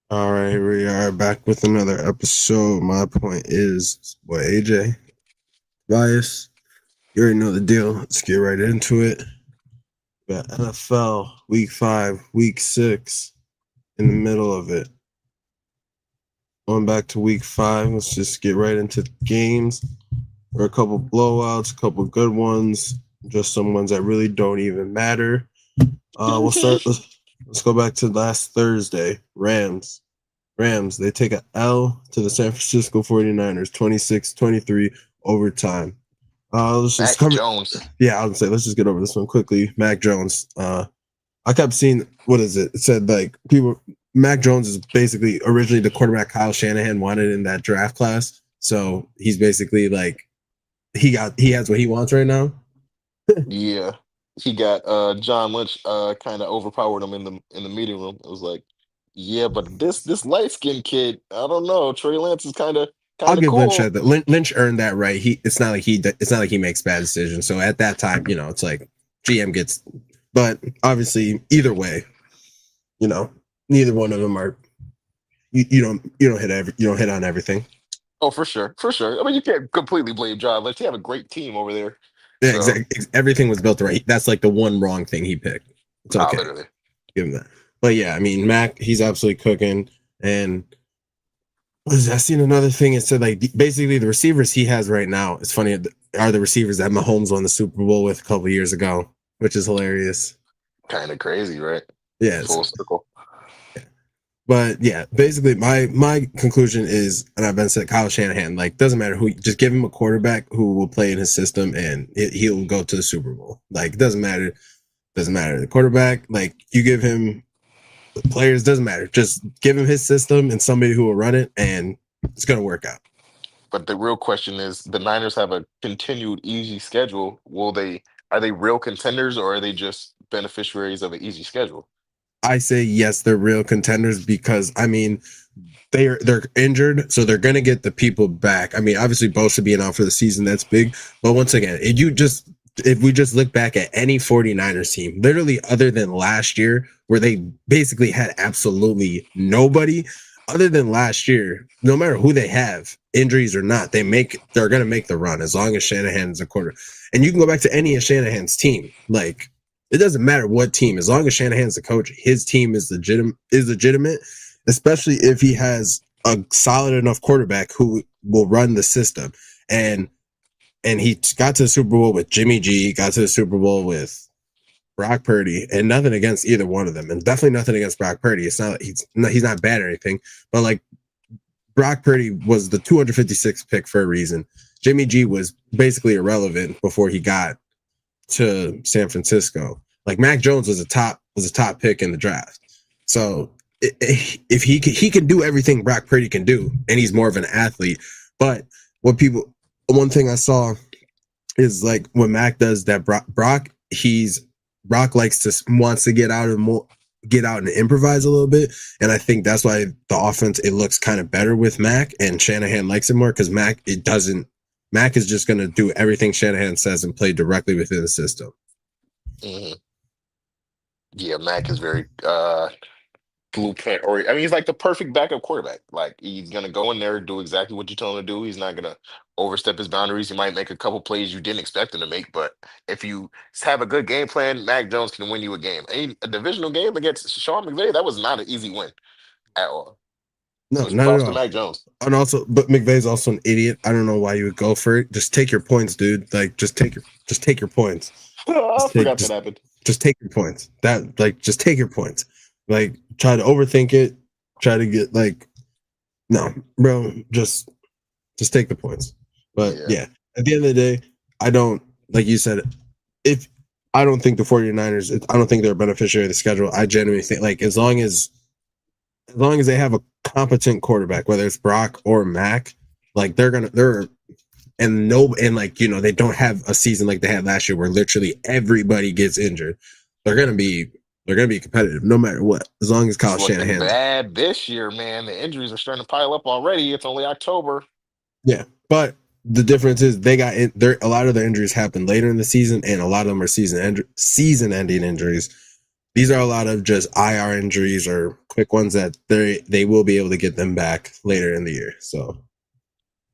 All right, we are back with another episode. My point is, boy, AJ, bias. You already know the deal. Let's get right into it. We got NFL Week 5, Week 6 in the middle of it. Going back to Week 5, let's just get right into the games. There are a couple blowouts, a couple good ones, just some ones that really don't even matter. We'll start. Let's go back to last Thursday. Rams, they take a L to the San Francisco 49ers, 26-23 overtime. Let's just Mac cover. Jones. Yeah, I would say let's just get over this one quickly. Mac Jones. I kept seeing what is it? It said like people. Mac Jones is basically originally the quarterback Kyle Shanahan wanted in that draft class. So he's basically like he has what he wants right now. Yeah. He got John Lynch kind of overpowered him in the meeting room. It was like, yeah, but this light skinned kid, I don't know. Trey Lance is kind of I'll kind of give Lynch cool. that. Lynch earned that right. It's not like he makes bad decisions. So at that time, it's like GM gets. But obviously, either way, you know, neither one of them are. You don't hit on everything. Oh, for sure, for sure. I mean, you can't completely blame John Lynch. They have a great team over there. Yeah, So, exactly. Everything was built right. That's like the one wrong thing he picked. It's okay. literally. Give him that. But yeah, I mean, Mac, he's absolutely cooking. And I seen another thing. It said like basically the receivers he has right now. It's funny are the receivers that Mahomes won the Super Bowl with a couple years ago, which is hilarious. Kind of crazy, right? Yeah, Full circle. but yeah, basically my conclusion is, and I've been said Kyle Shanahan, like doesn't matter who, just give him a quarterback who will play in his system, and he'll go to the Super Bowl. Like it doesn't matter the quarterback. Like you give him the players, doesn't matter. Just give him his system and somebody who will run it, and it's gonna work out. But the real question is, the Niners have a continued easy schedule. Are they real contenders or are they just beneficiaries of an easy schedule? I say yes, they're real contenders because I mean they're injured, so they're gonna get the people back. I mean, obviously Bosa being out for the season, that's big. But once again, if we just look back at any 49ers team, literally other than last year, where they basically had absolutely nobody, other than last year, no matter who they have, injuries or not, they're gonna make the run as long as Shanahan's a quarter. And you can go back to any of Shanahan's team. Like it doesn't matter what team, as long as Shanahan's the coach, his team is legitimate, especially if he has a solid enough quarterback who will run the system. And he got to the Super Bowl with Jimmy G, got to the Super Bowl with Brock Purdy, and nothing against either one of them, and definitely nothing against Brock Purdy. It's not he's not bad or anything, but like Brock Purdy was the 256th pick for a reason. Jimmy G was basically irrelevant before he got to San Francisco. Like Mac Jones was a top pick in the draft. So if he can do everything Brock Purdy can do, and he's more of an athlete. But one thing I saw is like when Mac does that, Brock likes to wants to get out and improvise a little bit, and I think that's why the offense it looks kind of better with Mac, and Shanahan likes it more because Mac it doesn't. Mac is just going to do everything Shanahan says and play directly within the system. Mhm. Yeah, Mac is very blueprint, or I mean, he's like the perfect backup quarterback. Like he's gonna go in there, do exactly what you tell him to do. He's not gonna overstep his boundaries. He might make a couple plays you didn't expect him to make, but if you have a good game plan, Mac Jones can win you a game. A divisional game against Sean McVay, that was not an easy win at all. No, So not at props to all. Mac Jones. And also, but McVay's also an idiot. I don't know why you would go for it. Just take your points, dude. Like, just take your points. I Just take, forgot that just, happened. just take your points. Just take your points. Like, try to overthink it. Try to get like, no, bro. Just take the points. But Yeah. yeah, at the end of the day, I don't like you said. If I don't think the 49ers, I don't think they're a beneficiary of the schedule. I genuinely think like as long as they have a competent quarterback, whether it's Brock or Mac, like they're and no and like they don't have a season like they had last year where literally everybody gets injured. They're gonna be they're gonna be competitive no matter what, as long as It's Kyle looking Shanahan's bad this year, man. The injuries are starting to pile up already. It's only October. yeah. But the difference is they got in there. A lot of the injuries happen later in the season, and a lot of them are season ending injuries these are a lot of just IR injuries or quick ones that they will be able to get them back later in the year. So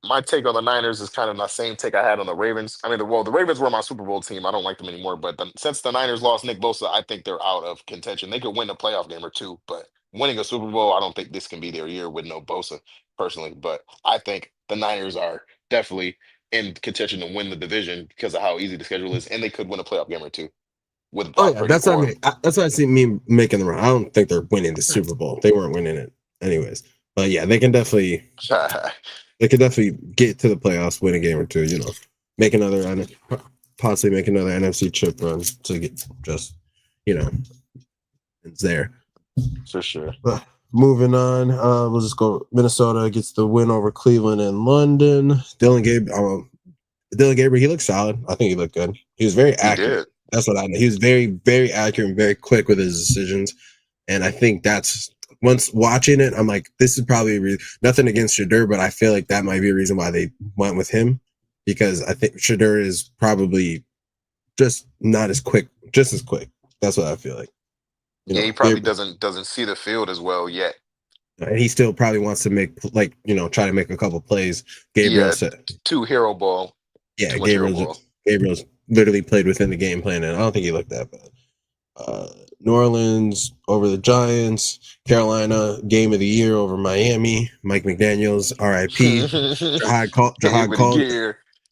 My take on the Niners is kind of the same take I had on the Ravens. I mean, the Ravens were my Super Bowl team. I don't like them anymore, but since the Niners lost Nick Bosa, I think they're out of contention. They could win a playoff game or two, but winning a Super Bowl, I don't think this can be their year with no Bosa, personally. But I think the Niners are definitely in contention to win the division because of how easy the schedule is, and they could win a playoff game or two with oh Brock yeah, Purdy that's what I or mean. That's what I see me making the run. I don't think they're winning the Super Bowl. They weren't winning it anyways. But yeah, they can definitely get to the playoffs, win a game or two. Make another possibly make another NFC chip run to get just you know it's there. for sure. Moving on, we'll just go. Minnesota gets the win over Cleveland and London. Dylan Gabriel, he looked solid. I think he looked good. He was very He accurate. did. That's what I know. He was very, very accurate and very quick with his decisions. And I think that's once watching it, I'm like, this is probably nothing against Shadur, but I feel like that might be a reason why they went with him because I think Shadur is probably just not as quick, just as quick. That's what I feel like. Yeah, he probably doesn't see the field as well yet. And he still probably wants to try to make a couple plays. Gabriel Yeah, said, too hero ball. yeah, Too much hero ball. Gabriel's literally played within the game plan, and I don't think he looked that bad. New Orleans over the Giants. Carolina game of the year over Miami. Mike McDaniels, RIP.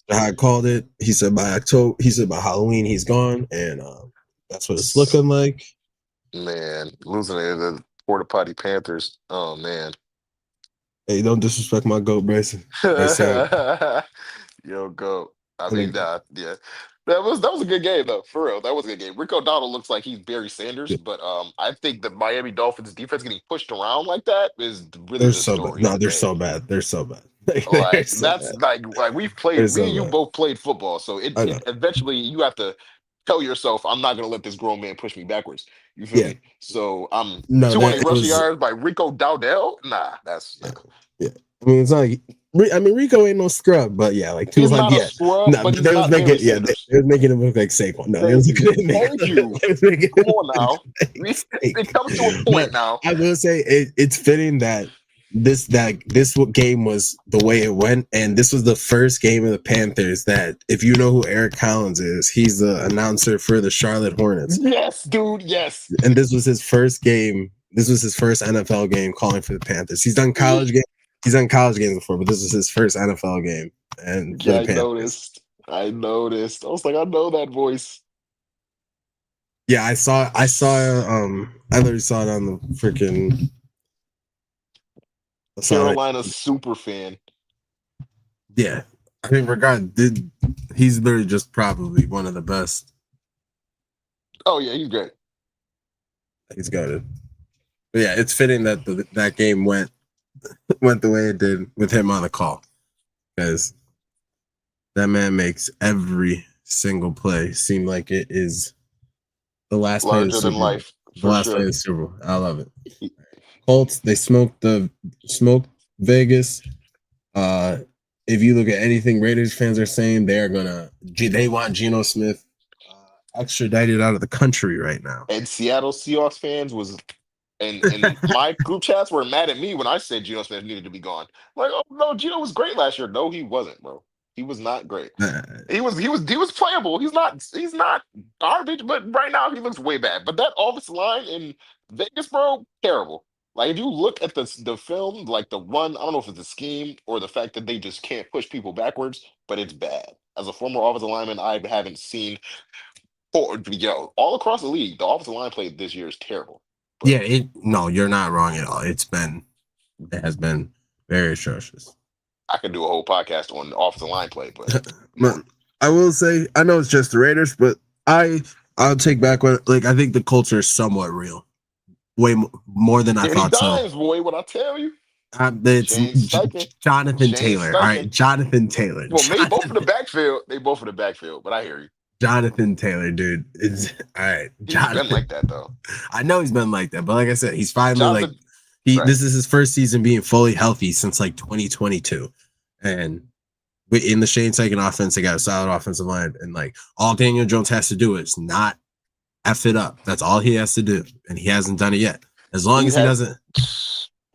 Jahad called it. He said by October. He said by Halloween he's gone, and that's what it's looking like. Man, losing to the Porta Potty Panthers. Oh man. Hey, don't disrespect my goat, Bryson. Yo, go. I I mean, mean, yeah. That was a good game though, for real. That was a good game. Rico Dowdle looks like he's Barry Sanders, but I think the Miami Dolphins defense getting pushed around like that is really they're the so bad. story of No, the they're game. so bad. They're so bad. They're Like so that's bad. like we've played. They're Me so and you bad. both played football, so I know. it eventually you have to tell yourself, I'm not gonna let this grown man push me backwards. You feel Yeah. me? So No, that 200 it rushing was. yards by Rico Dowdell. Nah, that's Yeah. Yeah. I mean, it's not like. I mean, Rico ain't no scrub, but yeah, like he's 200. not a Yeah. scrub, No, but but he's they was not Barry making. Yeah, Sanders. they was making him look like Saquon. No, they Thank was you. making. Thank you. They was making Come him on look now. like It comes to a Saquon. point But now. I will say it's fitting that this game was the way it went, and this was the first game of the Panthers that if you know who Eric Collins is, he's the announcer for the Charlotte Hornets. Yes, dude. Yes. And this was his first game. This was his first NFL game calling for the Panthers. He's done college games. He's done college games before, but this was his first NFL game and for Yeah, the I Panthers. noticed. I noticed. I was like, I know that voice. Yeah, I literally saw it on the freaking I saw it. Carolina super fan. Yeah. I think he's literally just probably one of the best. Oh yeah, he's great. He's got it. But yeah, it's fitting that that game went the way it did with him on the call. Because that man makes every single play seem like it is the last play of the Larger than Super Bowl. life. The For last sure. play of the Super Bowl. I love it. Colts, they smoked Vegas. If you look at anything Raiders fans are saying, they want Geno Smith extradited out of the country right now. And Seattle Seahawks fans and my group chats were mad at me when I said Geno Smith needed to be gone. Like, oh no, Geno was great last year. No, he wasn't, bro. He was not great. He was playable. He's not garbage, but right now he looks way bad. But that offensive line in Vegas, bro, terrible. Like if you look at the film, like the run, I don't know if it's the scheme or the fact that they just can't push people backwards, but it's bad. As a former offensive lineman, I haven't seen all across the league, the offensive line play this year is terrible. But no, you're not wrong at all. It has been very atrocious. I could do a whole podcast on the offensive line play, but I will say, I know it's just the Raiders, but I'll take back what I think the culture is somewhat real, way more than I thought. Dimes, boy, what I tell you. It's Jonathan Taylor. All right, Jonathan Taylor. Well, they both for the backfield. They both for the backfield, but I hear you. Jonathan Taylor, dude. It's all right. He's been like that though. I know he's been like that, but like I said, he's finally this is his first season being fully healthy since 2022. And in the Shane Steichen offense, they got a solid offensive line. And all Daniel Jones has to do is not F it up. That's all he has to do, and he hasn't done it yet. As long He as he has, doesn't,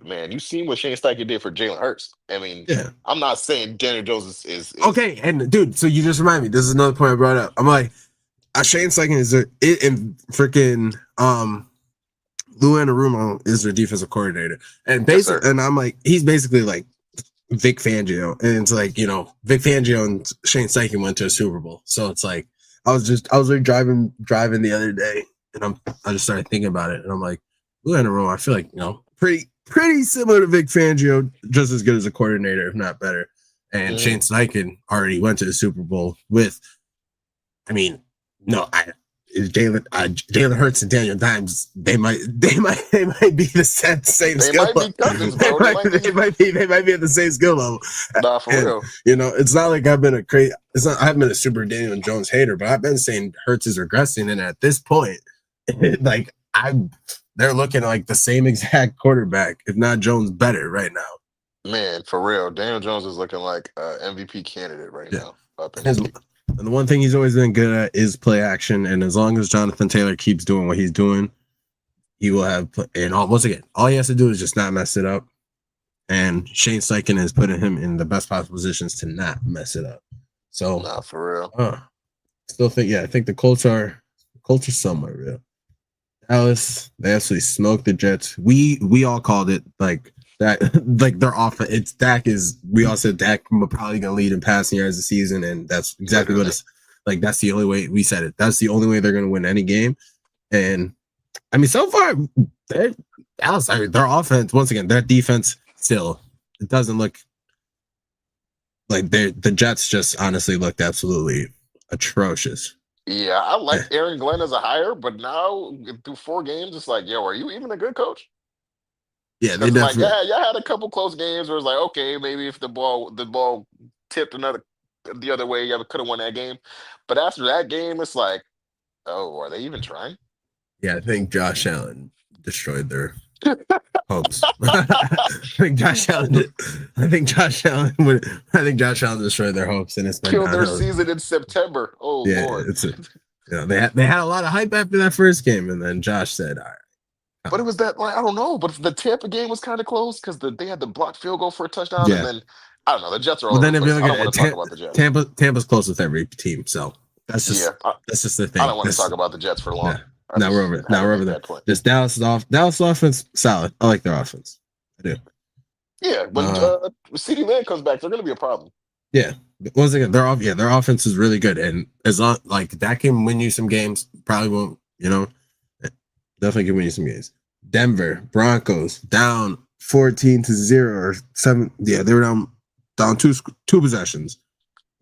man. You seen what Shane Steichen did for Jalen Hurts? I mean, yeah. I'm not saying Daniel Jones is Okay, and dude, so you just remind me. This is another point I brought up. I'm like, Shane Steichen is it and freaking Lou Anarumo is their defensive coordinator, and yes, sir. basically, and I'm like, he's basically like Vic Fangio, and it's like Vic Fangio and Shane Steichen went to a Super Bowl, so it's like I was like driving the other day, and I just started thinking about it, and I'm like, Lou Anarumo, I feel like pretty similar to Vic Fangio, just as good as a coordinator, if not better. And Mhm. Shane Steichen already went to the Super Bowl with, I mean, no, Jalen Hurts and Daniel Dimes. They might be the same They skill might be level. cousins, They bro. They might might be. they might be at the same skill level. Nah, for And real. it's not like I've been a crazy. It's not. I haven't been a super Daniel Jones hater, but I've been saying Hurts is regressing, and at this point, like they're looking like the same exact quarterback, if not Jones better right now. Man, for real. Daniel Jones is looking like a MVP candidate right Yeah. now up in this His, league. and the one thing he's always been good at is play action. And as long as Jonathan Taylor keeps doing what he's doing, he will have. And once again, all he has to do is just not mess it up. And Shane Steichen is putting him in the best possible positions to not mess it up. So, Nah, for real. still think, I think the Colts are somewhat real. Dallas, they absolutely smoked the Jets. We all called it like that, like their offense. It's Dak is. We all said Dak probably gonna lead in passing yards this season, and that's exactly what Literally. it's like. That's the only way we said it. That's the only way they're gonna win any game. And I mean, so far, Dallas, their offense once again, their defense still it doesn't look like the Jets just honestly looked absolutely atrocious. Yeah, I liked Aaron Glenn as a hire, but now through 4 games, it's like, yo, are you even a good coach? Yeah, they Because like, definitely. yeah, y'all had a couple close games where it's like, okay, maybe if the ball tipped the other way, you could have won that game. But after that game, it's like, oh, are they even trying? Yeah, I think Josh Allen destroyed their hopes. I think Josh Allen. I think Josh Allen would. I think Josh Allen destroyed their hopes, and it's been Killed their downhill. season in September. Oh Yeah, Lord. they had a lot of hype after that first game, and then Josh said, "All right, But come it on." was that like I don't know, but the Tampa game was kind of close because they had the blocked field goal for a touchdown, and Yeah. then I don't know. The Jets are all Well, over the then if you place. look I don't at want it, to talk about the Jets. Tampa's close with every team, so that's Yeah, just that's just the I thing. don't want to talk about the Jets for Yeah. long. I Now we're just over. had Now to we're over make there. that point. Just Dallas offense solid. I like their offense. I do. Yeah, when Uh, CeeDee Lamb comes back, they're going to be a problem. yeah. Once again, their offense is really good, and as long like that can win you some games. Probably won't. Definitely can win you some games. Denver Broncos down 14-0 or 7. Yeah, they were down two possessions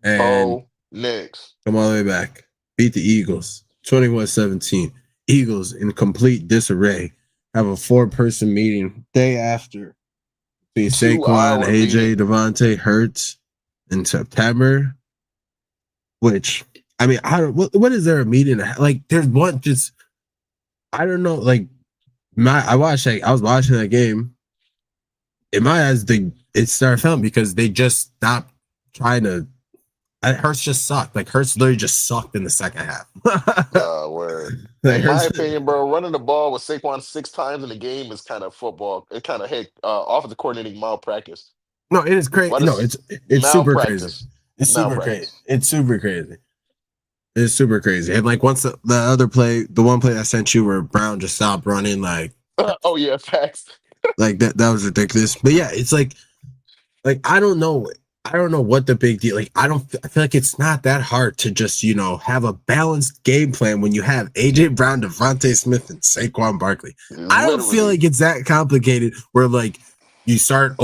and Oh, Knicks. come all the way back. Beat the Eagles 21-17. Eagles in complete disarray. Have a 4-person meeting day after between Saquon, 2 hour AJ, meeting. Devontae, Hurts in September. Which I mean, I don't. What is there a meeting like? There's one just I don't know. Like I was watching that game. In my eyes, it started filming because they just stopped trying to. Hurts just sucked. Like Hurts literally just sucked in the second half. Where, Like in my Hurts, opinion, bro, running the ball with Saquon 6 times in the game is kind of football. It kind of hey, offensive coordinating malpractice. no, it is crazy. What No, is it's super crazy. malpractice? It's super crazy. Malpractice. It's super crazy. It's super crazy. And like once the other play, the one play I sent you where Brown just stopped running, Oh yeah, facts. like that was ridiculous. But yeah, it's like I don't know. I don't know what the big deal. Like I feel like it's not that hard to just have a balanced game plan when you have AJ Brown, Devontae Smith, and Saquon Barkley. I don't feel Literally. like it's that complicated. Where like you're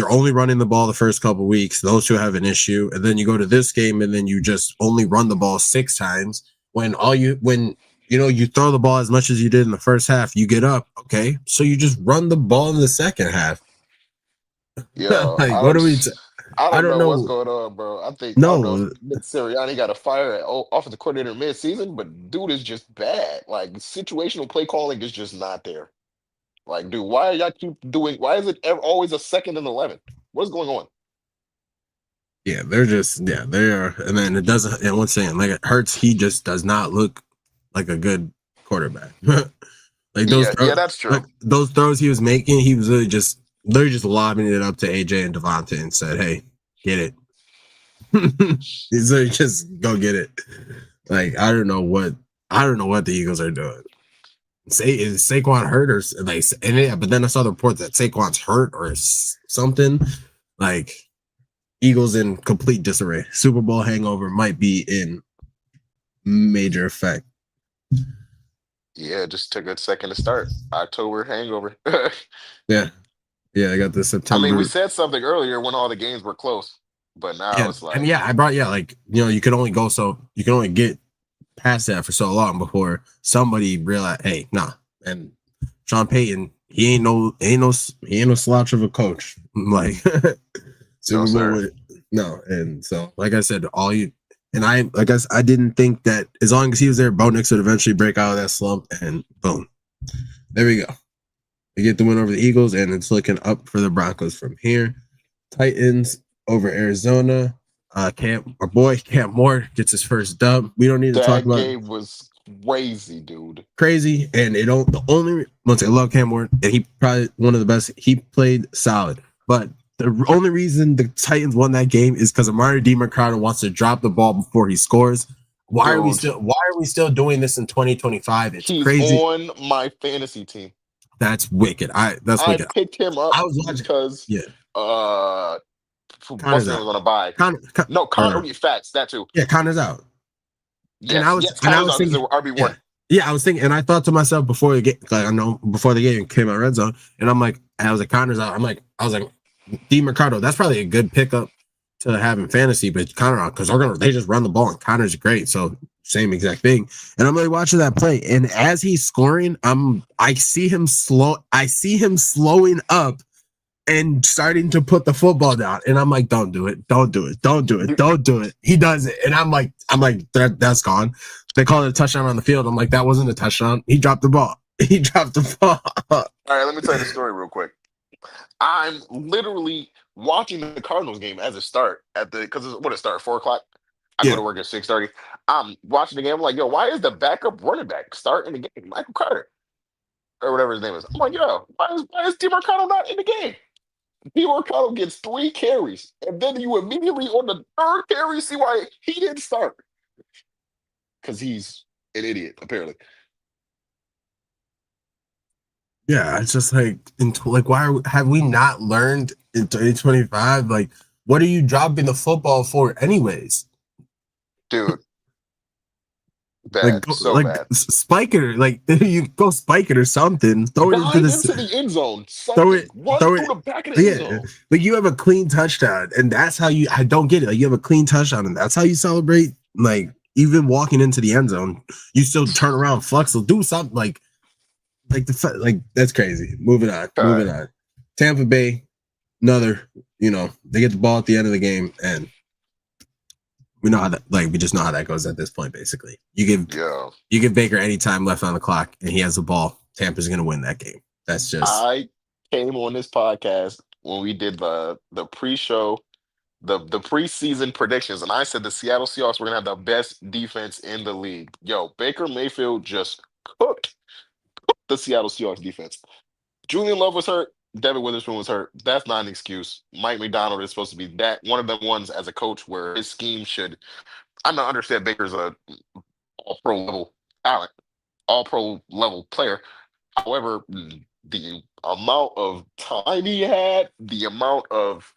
only running the ball the first couple weeks. Those two have an issue, and then you go to this game and then you just only run the ball 6 times. When you throw the ball as much as you did in the first half, you get up. Okay, so you just run the ball in the second half. Yo, Like what are we? I I don't don't know what's know. going on, bro. I don't know if No, Nick Sirianni got a fire at offensive coordinator mid-season, but dude is just bad. Like situational play calling is just not there. Like, dude, why are y'all keep doing? Why is it always a 2nd and 11? What's going on? yeah, they are. And then it doesn't. And once again, like it hurts. He just does not look like a good. quarterback. Like Yeah, yeah, that's true. those throws he was making, he was literally just lobbing it up to AJ and Devontae and said, "Hey, get it." He's like, just go get it. Like I don't know what the Eagles are doing. Say is Saquon hurt or like, and yeah, but then I saw the report that Saquon's hurt or something. Like Eagles in complete disarray. Super Bowl hangover might be in major effect. Yeah, it just took a second to start. October hangover. Yeah, I got the I mean, we September. said something earlier when all the games were close, but now Yeah, it's I mean, like, yeah, I brought like you can only get past that for so long before somebody realized, hey, nah. And Sean Payton, he ain't no slouch of a coach. Like no, Super Bowl sir. with no. And so, like I said, I guess I didn't think that as long as he was there, Bo Nix would eventually break out of that slump, and boom, there we go. We get the win over the Eagles, and it's looking up for the Broncos from here. Titans over Arizona. Our boy Camp Moore gets his first dub. We don't need to talk That about game was crazy, dude. crazy, and it don't. The only once I love Cam Moore, and he probably one of the best. He played solid, but the only reason the Titans won that game is because Amari DiMercado wants to drop the ball before he scores. Why are we Dude, still doing this in 2025? It's he's crazy. on my fantasy team. That's wicked. That's I wicked. picked him up I was watching. because Yeah, uh what's Connor's the name out. was on a bye. No, Or facts, that too. yeah, Connor's out. And I Yes, was yes, and I Connor's was out because they thinking, were RB1. yeah, I was thinking, and I thought to myself before the game, like I know before the game came out red zone, and I was like, Connor's out. I was like, DiMercado, that's probably a good pickup to have in fantasy, but Connor out because they just run the ball and Connor's great, so same exact thing. And I'm really watching that play, and as he's scoring, I see him slowing up and starting to put the football down. And I'm like, don't do it. Don't do it. Don't do it. Don't do it. He does it. And I'm like, that's gone. They called it a touchdown on the field. I'm like, that wasn't a touchdown. He dropped the ball. He dropped the ball. All right, let me tell you the story real quick. I'm literally watching the Cardinals game as it start at the because what it start 4 o'clock. I go Yeah. to work at 6:30. I'm watching the game. I'm like, yo, why is the backup running back starting the game? Michael Carter or whatever his name is. I'm like, yo, why is DiMercado not in the game? DiMercado gets 3 carries, and then you immediately on the third carry see why he didn't start because he's an idiot apparently. Yeah. It's just like, have we not learned in 2025? Like, what are you dropping the football for, anyways? Dude, Like, bad, so bad. spike it, like you go spike it or something. Throw it into Dive this. into the end zone. Throw Something. it. Run Throw through it. the back of the end Yeah, zone. like you have a clean touchdown, and that's how you. I don't get it. Like you have a clean touchdown, and that's how you celebrate. Like even walking into the end zone, you still turn around, flex, or do something like that's crazy. Moving on. All Moving right. on. Tampa Bay, another. They get the ball at the end of the game, and we know how that. Like we just know how that goes at this point. Basically, Yeah. you give Baker any time left on the clock, and he has the ball. Tampa's going to win that game. That's just I came on this podcast when we did the pre-show, the preseason predictions, and I said the Seattle Seahawks were gonna have the best defense in the league. Yo, Baker Mayfield just cooked the Seattle Seahawks defense. Julian Love was hurt. Devin Witherspoon was hurt. That's not an excuse. Mike McDonald is supposed to be that one of the ones as a coach where his scheme should. I don't understand Baker's a all pro level talent, all pro level player. However, the amount of time he had, the amount of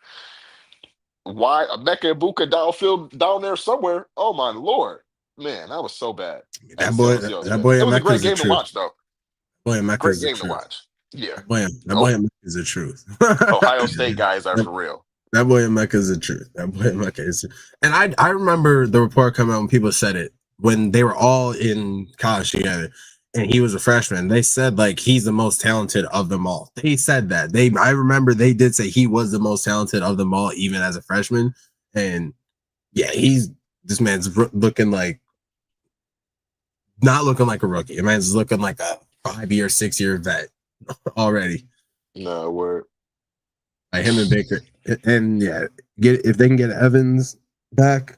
why Emeka Ibuka downfield down there somewhere. Oh my lord, man, that was so bad as a that boy. Seattle Seahawks That fan. boy It was a Emeka great is the game to truth. watch, though. Boy Emeka Great is the game to truth. watch. Yeah. That boy Emeka is the truth. Ohio State guys are that, for real. that boy Emeka is the truth. That boy Emeka is. And I remember the report coming out when people said it when they were all in college together, and he was a freshman. They said like he's the most talented of them all. They said that. I remember they did say he was the most talented of them all, even as a freshman. And yeah, this man's looking like not looking like a rookie. The man's looking like a 5-year, 6-year vet already. No word. Like him and Baker, and yeah, if they can get Evans back,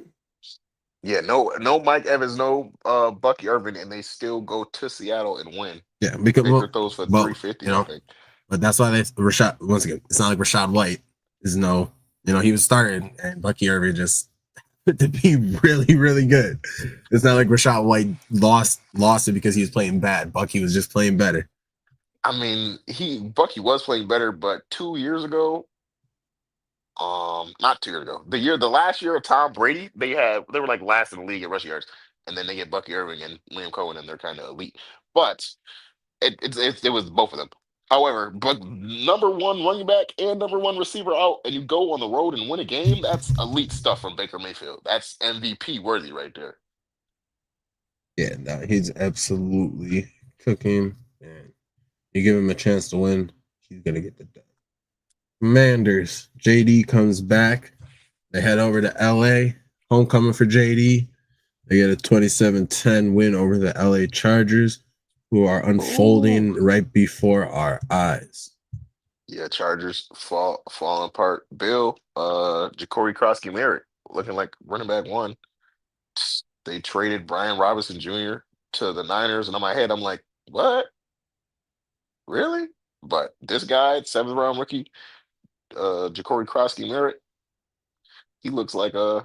Yeah, no Mike Evans, no Bucky Irvin, and they still go to Seattle and win. Yeah, because Baker throws for well, 350, you I know, think. but that's why they Rashad once again. It's not like Rashad White is no, he was starting and Bucky Irving just to be really really good. It's not like Rashad White lost it because he was playing bad. Bucky was just playing better. I mean, he Bucky was playing better, but 2 years ago, not 2 years ago, the last year of Tom Brady, they were like last in the league at rushing yards, and then they get Bucky Irving and Liam Cohen, and they're kind of elite. But it was both of them. However, but number one running back and number one receiver out, and you go on the road and win a game, that's elite stuff from Baker Mayfield. That's MVP worthy right there. Yeah, no, he's absolutely cooking, and you give him a chance to win, he's gonna get the dub. Commanders, JD comes back. They head over to LA. Homecoming for JD. They get a 27-10 win over the LA Chargers, who are Ooh. unfolding right before our eyes. Yeah, Chargers falling apart. Bill, Ja'Cory Krosky Merritt looking like running back one. They traded Brian Robinson Jr. to the Niners, and in my head, I'm like, what? Really? But this guy, seventh round rookie, Ja'Cory Krosky Merritt, he looks like a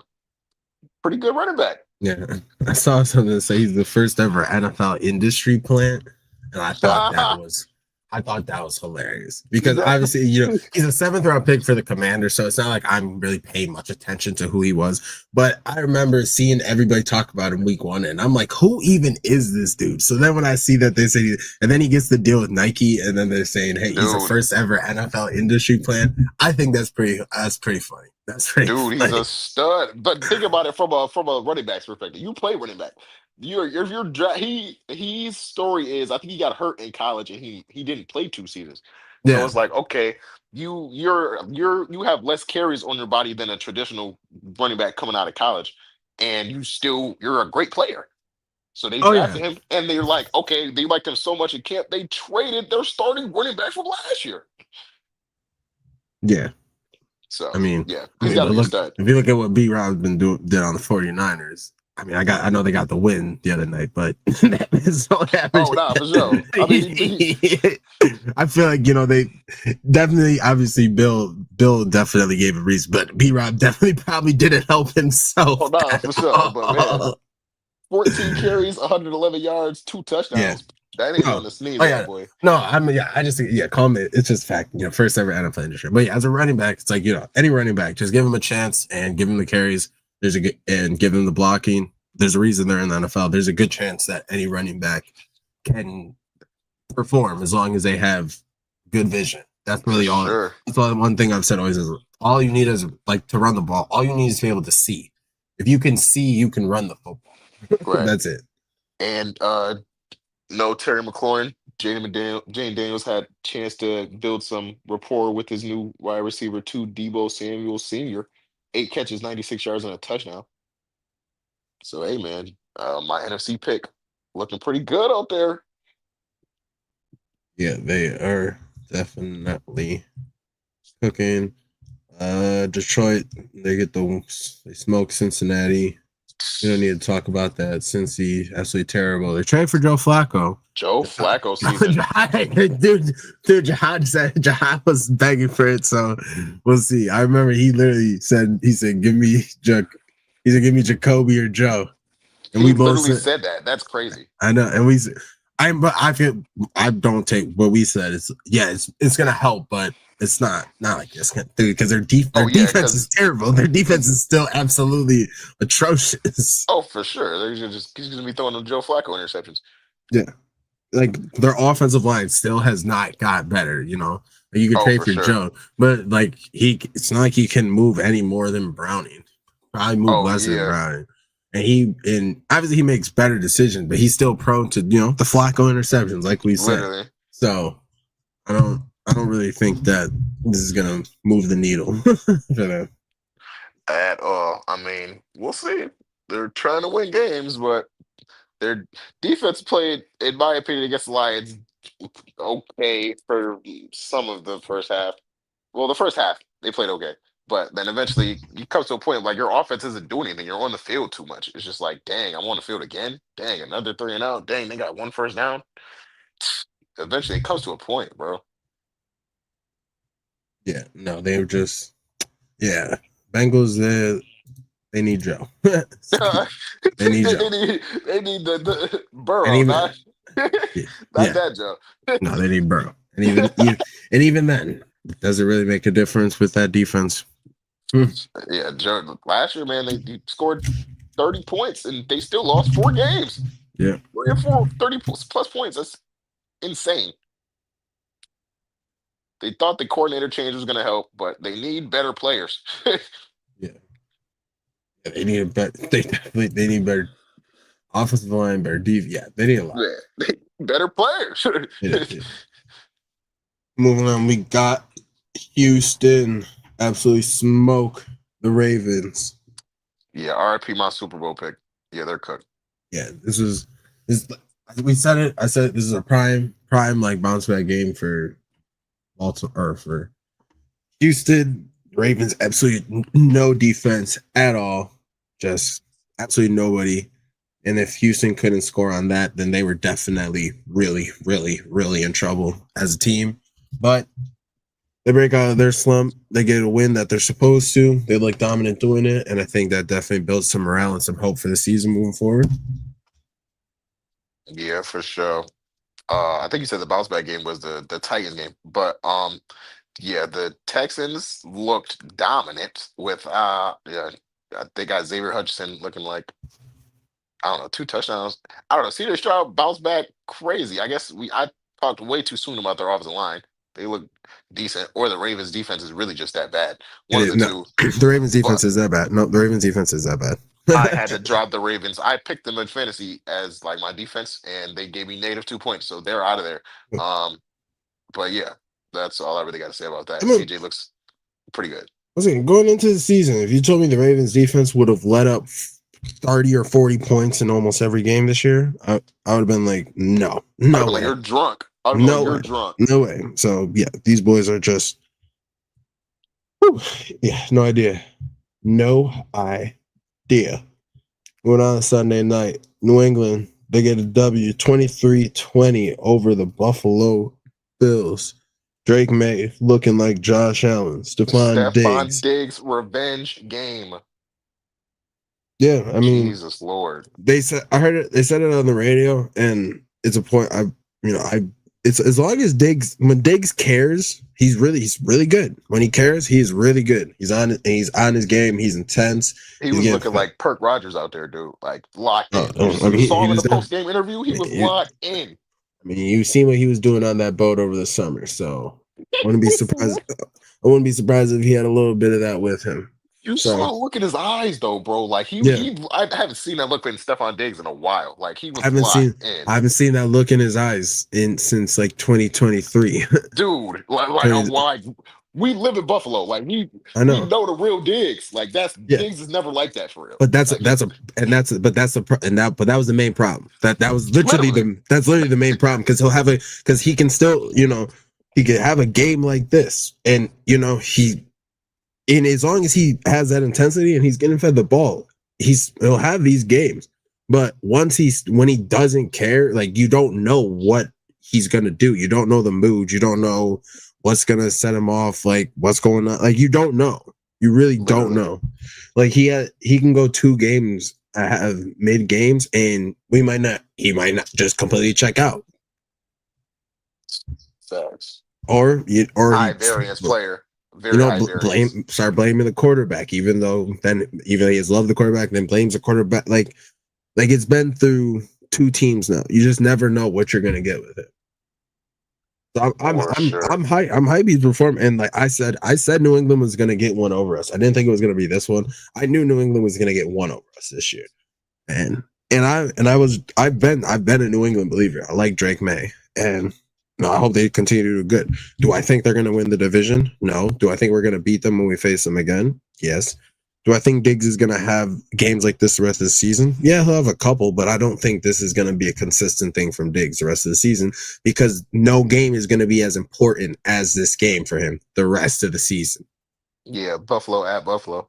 pretty good running back. Yeah, I saw something that say he's the first ever NFL industry plant, and I thought that was hilarious because That- obviously he's a seventh round pick for the Commanders, so it's not like I'm really paying much attention to who he was. But I remember seeing everybody talk about him week one, and I'm like, who even is this dude? So then when I see that they say, and then he gets the deal with Nike, and then they're saying, hey, he's the dude, first ever NFL industry plant. I think that's pretty funny. That's pretty dude, he's a funny. stud. But think about it from a running back's perspective. You play running back. You're his story is I think he got hurt in college and he didn't play 2 seasons. So Yeah, it's like, okay, you have less carries on your body than a traditional running back coming out of college, and you're a great player. So they oh yeah, drafted him, and they're like, okay, they liked him so much in camp, they traded their starting running back from last year. yeah. So I mean, yeah, he's got to but be a look, stud. if you look at what B Rob's been did on the 49ers, I mean, I know they got the win the other night, but that is so Oh, average. nah, for sure. I mean, I feel like, they definitely, obviously, Bill definitely gave a reason, but B Rob definitely probably didn't help oh, himself nah, at for sure. But man, all. 14 carries, 111 yards, two Yeah. touchdowns. That ain't No. nothing to sneeze Oh at, yeah. boy. No, I mean, yeah, I just, yeah, call me. It's just fact, first ever NFL industry. But yeah, as a running back, it's like, any running back, just give him a chance and give him the carries. There's a good, and give him the blocking. There's a reason they're in the NFL. There's a good chance that any running back can perform as long as they have good vision. That's For really all. sure. That's all. One thing I've said always is all you need is like to run the ball. All you need is to be able to see. If you can see, you can run the football. Right. That's it. And no Terry McLaurin. Jane Daniels had a chance to build some rapport with his new wide receiver, too, Debo Samuel Sr. 8 catches, 96 yards, and a touchdown. So, hey, man, my NFC pick looking pretty good out there. Yeah, they are definitely cooking. Detroit, they smoke Cincinnati. We don't need to talk about that. Cincy, absolutely terrible. They traded for Joe Flacco. Joe Flacco season. Jahan was begging for it, so we'll see. I remember he literally said, give me Jacoby or Joe. And He we both literally said, said that. That's crazy. I know, but I feel I don't take what we said. It's gonna help, but it's not like this because their Oh, yeah, defense because is terrible. Their defense is still absolutely atrocious. oh, for sure. He's gonna be throwing them Joe Flacco interceptions. Yeah, like their offensive line still has not got better. Like you could Oh, trade for for sure. Joe, but like it's not like he can move any more than Browning. Probably move Oh, less than yeah, Browning. And obviously he makes better decisions, but he's still prone to the Flacco interceptions, like we said. literally So I don't really think that this is gonna move the needle for them. at all. I mean, we'll see. They're trying to win games, but their defense played, in my opinion, against the Lions okay for some of the first half. Well, the first half they played okay. But then eventually you come to a point like your offense isn't doing anything. You're on the field too much. It's just like, dang, I'm on the field again. Dang, another 3-and-out. Dang, they got one first down. Eventually it comes to a point, bro. Yeah, no, they were just yeah. Bengals, they need Joe. They need Joe, They need the and Burrow, even not yeah, not yeah, that Joe. no, they need Burrow, and even then, does it really make a difference with that defense? Hmm. Yeah, Joe. Last year, man, they scored 30 points and they still lost 4 games. Yeah, 30 plus points. That's insane. They thought the coordinator change was going to help, but they need better players. yeah, they need a better. They definitely they need better offensive line, better defense. Yeah, they need a lot. Yeah, better players. Yeah. Moving on, we got Houston absolutely smoke the Ravens. Yeah, RIP my Super Bowl pick. Yeah, they're cooked. Yeah, this. We said it. I said this is a prime like bounce back game for Baltimore or for Houston. Ravens absolutely no defense at all, just absolutely nobody. And if Houston couldn't score on that, then they were definitely really, really, really in trouble as a team. But they break out of their slump. They get a win that they're supposed to. They look dominant doing it, and I think that definitely builds some morale and some hope for the season moving forward. Yeah, for sure. I think you said the bounce back game was the Titans game, but yeah, the Texans looked dominant with yeah, they got Xavier Hutchinson looking like I don't know 2 touchdowns. I don't know. CJ Stroud bounced back crazy. I guess I talked way too soon about their offensive line. They look decent, or the Ravens defense is really just that bad. It One of is the no, two. the Ravens But defense is that bad. No, the Ravens defense is that I bad. had to drop the Ravens. I picked them in fantasy as like my defense, and they gave me negative 2 points, so they're out of there. Um, but yeah, that's all I really got to say about I that. mean, CJ looks pretty good. listen, going into the season, if you told me the Ravens defense would have let up 30 or 40 points in almost every game this year, I would have been like, no, I'd have no been like, way. "You're drunk." I'd have been like, No "You're way. drunk." No way. So yeah, these boys are just whew, yeah, no idea. No idea. Going on Sunday night, New England, they get a W 23-20 over the Buffalo Bills. Drake May looking like Josh Allen. Stephon Stephon Diggs. Diggs revenge game. Yeah, I mean, Jesus Lord. they said I heard it. They said it on the radio, and it's a point. It's as long as Diggs when Diggs cares, he's really good. When he cares, he's really good. He's on his game. He's intense. He He's was getting looking fed. like Perk Rogers out there, dude. Like locked in. I You mean, saw he him in was the there. post game interview. He was I locked in. mean, you've seen what he was doing on that boat over the summer, so I wouldn't be surprised. I wouldn't be surprised if he had a little bit of that with him. You saw So the look in his eyes, though, bro. Like yeah, I haven't seen that look in Stephon Diggs in a while. Like he I was haven't locked seen in, I haven't seen that look in his eyes in since like 2023. dude. Like I'm like, we live in Buffalo. Like I we know. know the real Diggs. Like that's Yeah. Diggs is never like that for real. But Like that was the main problem. That was literally literally, the main problem because he can still he can have a game like this and and as long as he has that intensity and he's getting fed the ball, he'll have these games. But when he doesn't care, like you don't know what he's gonna do. You don't know the mood. You don't know what's gonna set him off. Like what's going on. Like you don't know. You really don't literally. know. Like he can go 2 games have mid games and he might not just completely check out Facts. or High he variance player. Very high variance. start blaming the quarterback, even though he has loved the quarterback, then blames the quarterback. Like it's been through 2 teams now. You just never know what you're gonna get with it. So For sure. I'm hype he's performing. And like I said New England was gonna get one over us. I didn't think it was gonna be this one. I knew New England was gonna get one over us this year. I've been a New England believer. I like Drake May. And no, I hope they continue to do good. Do I think they're going to win the division? No. Do I think we're going to beat them when we face them again? Yes. Do I think Diggs is going to have games like this the rest of the season? Yeah, he'll have a couple, but I don't think this is going to be a consistent thing from Diggs the rest of the season because no game is going to be as important as this game for him the rest of the season. Yeah, Buffalo at Buffalo.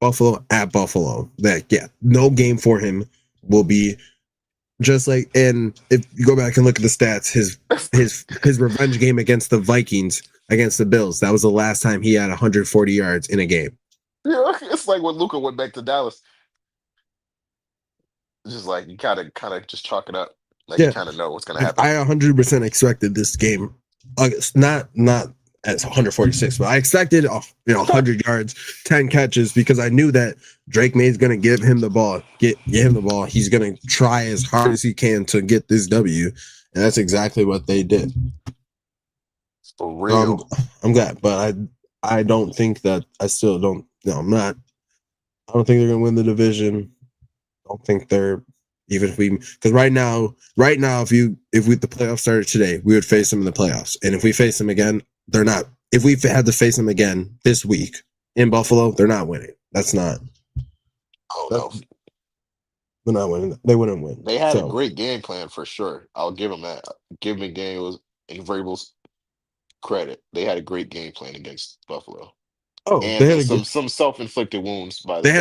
Buffalo at Buffalo. That yeah, no game for him will be just like. And if you go back and look at the stats, his revenge game against the Vikings against the Bills, that was the last time he had 140 yards in a game. Yeah, it's like when Luca went back to Dallas. It's just like you kind of just chalk it up. Like you Yeah, kind of know what's gonna like happen. I 100% expected this game. Not as 146, but I expected 100 yards, 10 catches because I knew that Drake May is going to give him the ball, get him the ball. He's going to try as hard as he can to get this W, and that's exactly what they did. For So real. I'm glad, but I don't think that I still don't. No, I'm not. I don't think they're going to win the division. I don't think they're even if we because right now if we the playoffs started today, we would face them in the playoffs, and if we face them again, they're not. If we had to face them again this week in Buffalo, they're not winning. That's not. Oh That, no. they're not winning. They wouldn't win. They had a So great game plan for sure. I'll give them that. Give McDaniels and Vrabel's credit. They had a great game plan against Buffalo. oh, And some self-inflicted wounds by the Bills.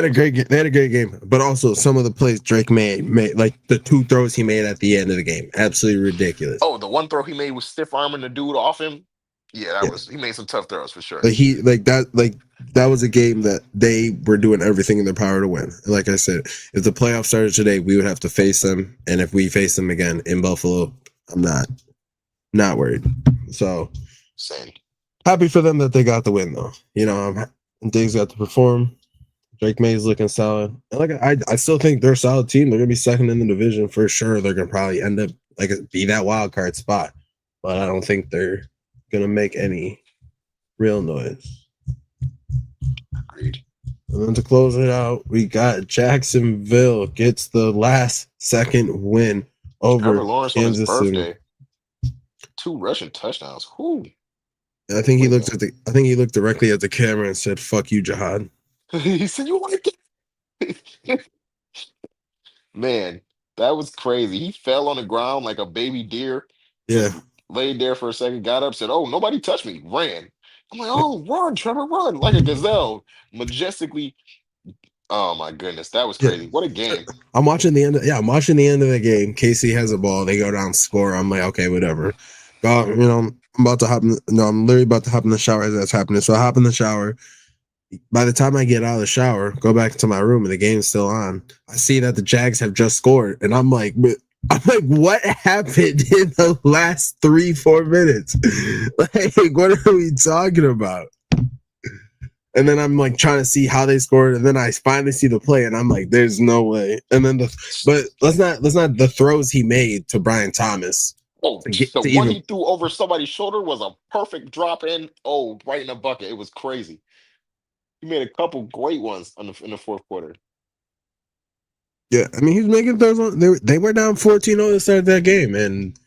they had a great game, but also some of the plays Drake made like the two throws he made at the end of the game, absolutely ridiculous. Oh, the one throw he made was stiff arming the dude off him. Yeah, that Yeah. was he made some tough throws for sure. Like that was a game that they were doing everything in their power to win. And like I said, if the playoffs started today, we would have to face them, and if we face them again in Buffalo, I'm not worried. So Same. happy for them that they got the win, though. Diggs got to perform. Drake May's looking solid, and like I still think they're a solid team. They're gonna be second in the division for sure. They're gonna probably end up like be that wild card spot, but I don't think they're gonna make any real noise. Agreed. And then to close it out, we got Jacksonville gets the last second win Trevor over Lawrence on his Kansas City. birthday. 2 rushing touchdowns. Whoo. And What is that? I think he looked directly at the camera and said, "Fuck you, Jihad." He said you like it. Man, that was crazy. He fell on the ground like a baby deer, Yeah. just laid there for a second, got up, said, "Oh, nobody touched me," ran. I'm like, "Oh, run, Trevor, run!" Like a gazelle, majestically. Oh my goodness, that was Yeah. crazy. What a game. I'm watching the end of the game. Casey has a ball. They go down, score. I'm like, okay, whatever. I'm about to hop in, no, I'm literally about to hop in the shower as that's happening. So I hop in the shower. By the time I get out of the shower, go back to my room and the game's still on. I see that the Jags have just scored, and I'm like, what happened in the last 3-4 minutes? Like, what are we talking about? And then I'm like trying to see how they scored, and then I finally see the play, and I'm like, "There's no way." And then but let's not the throws he made to Brian Thomas Oh, to get the to one even he threw over somebody's shoulder was a perfect drop in. Oh, right in the bucket. It was crazy. He made a couple great ones in the fourth quarter. yeah. I mean, he's making throws. They were down 14-0 to start that game, and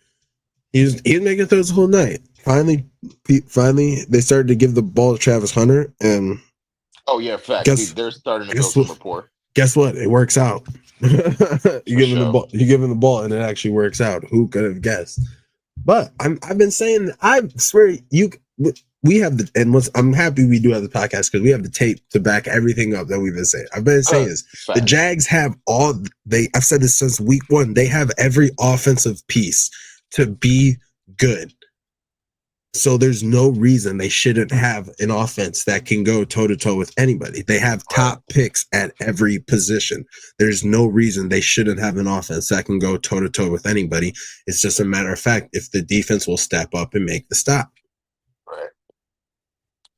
he's making throws the whole night. Finally, they started to give the ball to Travis Hunter, and Oh yeah, facts. guess They're starting to build guess some what? rapport Guess what? It works out. for sure. You give him the ball, and it actually works out. Who could have guessed? But I've been saying I swear we have the and I'm happy we do have the podcast because we have the tape to back everything up that we've been saying. I've been saying this. The Facts. Jags have I've said this since week 1. They have every offensive piece to be good. So there's no reason they shouldn't have an offense that can go toe to toe with anybody. They have Right. top picks at every position. There's no reason they shouldn't have an offense that can go toe to toe with anybody. It's just a matter of fact if the defense will step up and make the stop. Right.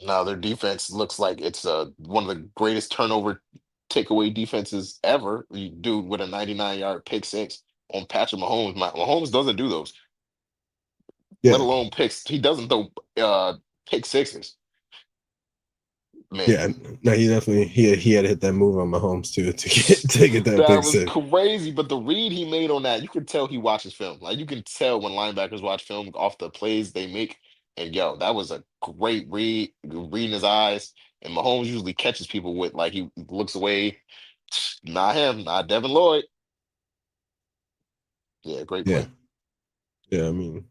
Now their defense looks like it's one of the greatest turnover takeaway defenses ever. You do with a 99-yard pick six on Patrick Mahomes. Mahomes doesn't do those, let Yeah, alone picks. He doesn't throw pick sixes. Man, yeah. No, he had to hit that move on Mahomes too to get that that big was six. crazy. But the read he made on that, you could tell he watches film. Like you can tell when linebackers watch film off the plays they make. And yo, that was a great read, reading his eyes. And Mahomes usually catches people with like he looks away. Not him, not Devin Lloyd. Yeah, great Yeah, play. yeah. I mean,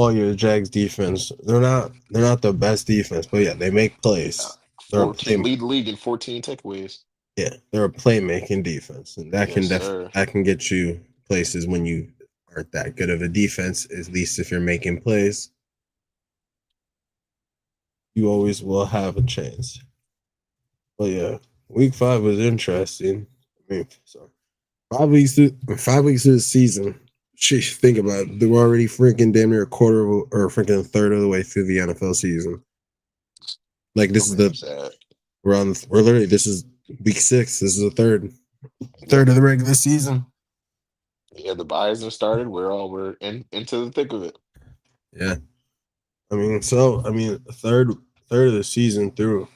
Oh yeah, the Jags defense. They're not the best defense, but yeah, they make Uh, plays. They're a 14 play lead the league in 14 takeaways. yeah, they're a playmaking defense. And Yes, sir. that can get you places when you aren't that good of a defense, at least if you're making plays, you always will have a chance. But yeah, week 5 was interesting. I mean, so 5 weeks through the season. Sheesh, think about it. We're already freaking damn near a quarter or freaking a third of the way through the NFL season. Like So this is damn the sad. we're literally this is week 6. This is the Yep. third of the regular season. Yeah, the buys have started. We're into the thick of it. Yeah, third of the season through.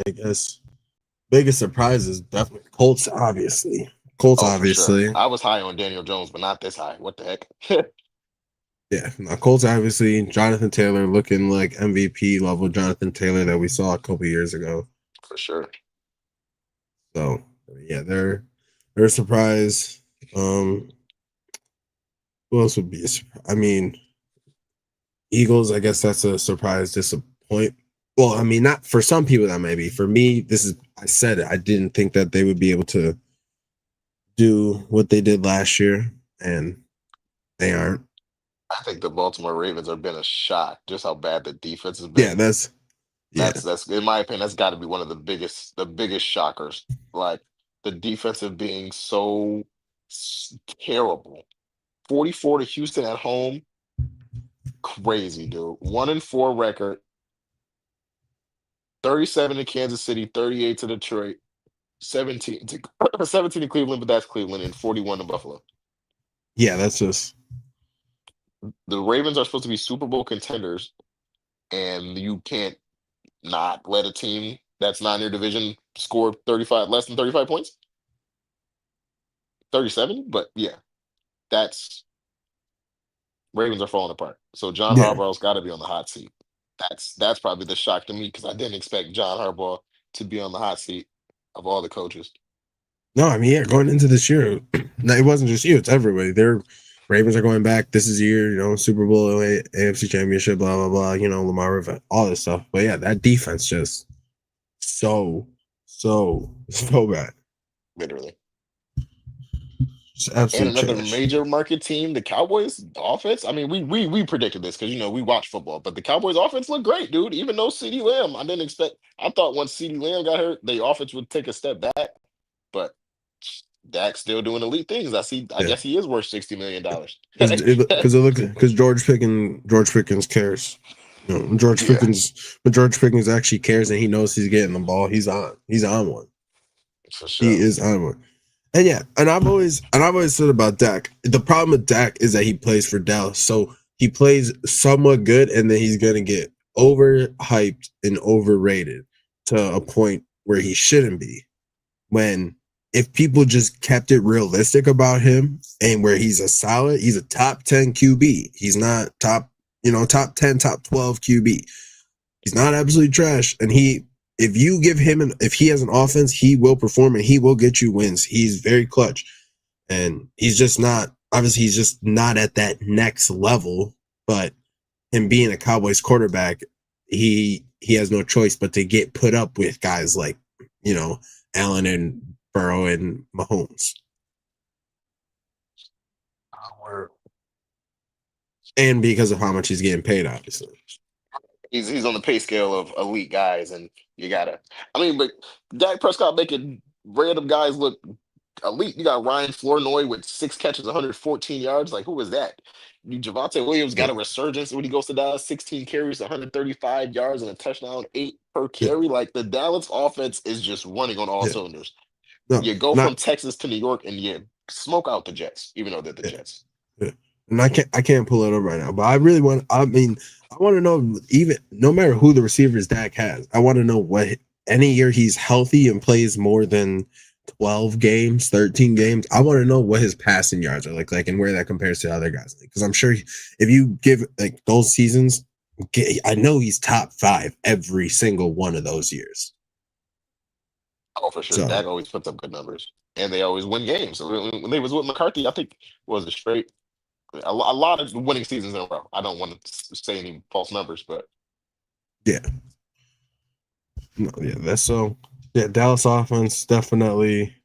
I guess biggest surprise is definitely Colts. Obviously, Colts. Oh, for sure. Obviously, I was high on Daniel Jones, but not this high. What the heck? yeah. Now, Colts. Obviously, Jonathan Taylor looking like MVP level Jonathan Taylor that we saw a couple years ago. For sure. So yeah, they're a surprise. Um, who else would be? I mean, Eagles. I guess that's a surprise disappoint. Well, I mean, not for some people that may be. For me, this is. I said it. I didn't think that they would be able to do what they did last year, and they aren't. I think the Baltimore Ravens have been a shock, just how bad the defense has Yeah, been. yeah, That's in my opinion, that's got to be one of the biggest shockers. Like the defensive being so terrible. 44 to Houston at home, crazy, dude. 1-4 record, 37 to Kansas City, 38 to Detroit, 17 to 17 to Cleveland, but that's Cleveland, and 41 to Buffalo. yeah. That's just The Ravens are supposed to be Super Bowl contenders, and you can't not let a team that's not in your division score 35 less than 35 points. 37, but yeah, that's Ravens are falling apart. So John yeah. Harbaugh's got to be on the hot seat. That's probably the shock to me because I didn't expect John Harbaugh to be on the hot seat of all the coaches. No, I mean, yeah. Going into this year, no, it wasn't just you; it's everybody. Their Ravens are going back. This is year, Super Bowl, AFC Championship, blah blah blah. Lamar, all this stuff. But yeah, that defense just so so bad. Literally. Just And absolute another trash. major market team, the Cowboys offense. I mean, we predicted this because we watch football, but the Cowboys offense looked great, dude. Even though CeeDee Lamb, I didn't expect. I thought once CeeDee Lamb got hurt, the offense would take a step back, but Dak's still doing elite things. I see. I Yeah, guess he is worth $60 million. because George Pickens cares. Yeah, When George Pickens actually cares and he knows he's getting the ball, he's on one. for He sure. is on one. And yeah, I've always said about Dak. The problem with Dak is that he plays for Dallas, so he plays somewhat good, and then he's gonna get overhyped and overrated to a point where he shouldn't be. When if people just kept it realistic about him and where he's a top 10 QB. He's not top 10, top 12 QB. He's not absolutely trash. And if you give him if he has an offense, he will perform and he will get you wins. He's very clutch. And he's just not at that next level. But him being a Cowboys quarterback, he has no choice but to get put up with guys like, Allen and Burrow and Mahomes. We're- And because of how much he's getting paid, obviously. He's on the pay scale of elite guys, and you gotta. I mean, but Dak Prescott making random guys look elite. You got Ryan Flournoy with 6 catches, 114 yards. Like, who was that? Javante Williams got a resurgence when he goes to Dallas, 16 carries, 135 yards, and a touchdown, 8 per Yeah, carry. Like, the Dallas offense is just running on all yeah. cylinders. No, You go from not Texas to New York, and you smoke out the Jets, even though they're the yeah, Jets. yeah. And I can't pull it up right now, but I really want. I mean, I want to know even no matter who the receivers Dak has. I want to know what any year he's healthy and plays more than 12 games, 13 games. I want to know what his passing yards are like, and where that compares to other guys. Because I'm sure if you give like those seasons, I know he's top 5 every single one of those years. Oh, for sure. So Dak always puts up good numbers, and they always win games. So when they was with McCarthy, I think what was it straight? a lot of winning seasons in a row. I don't want to say any false numbers, but Yeah, no, yeah, that's so. Yeah, Dallas offense definitely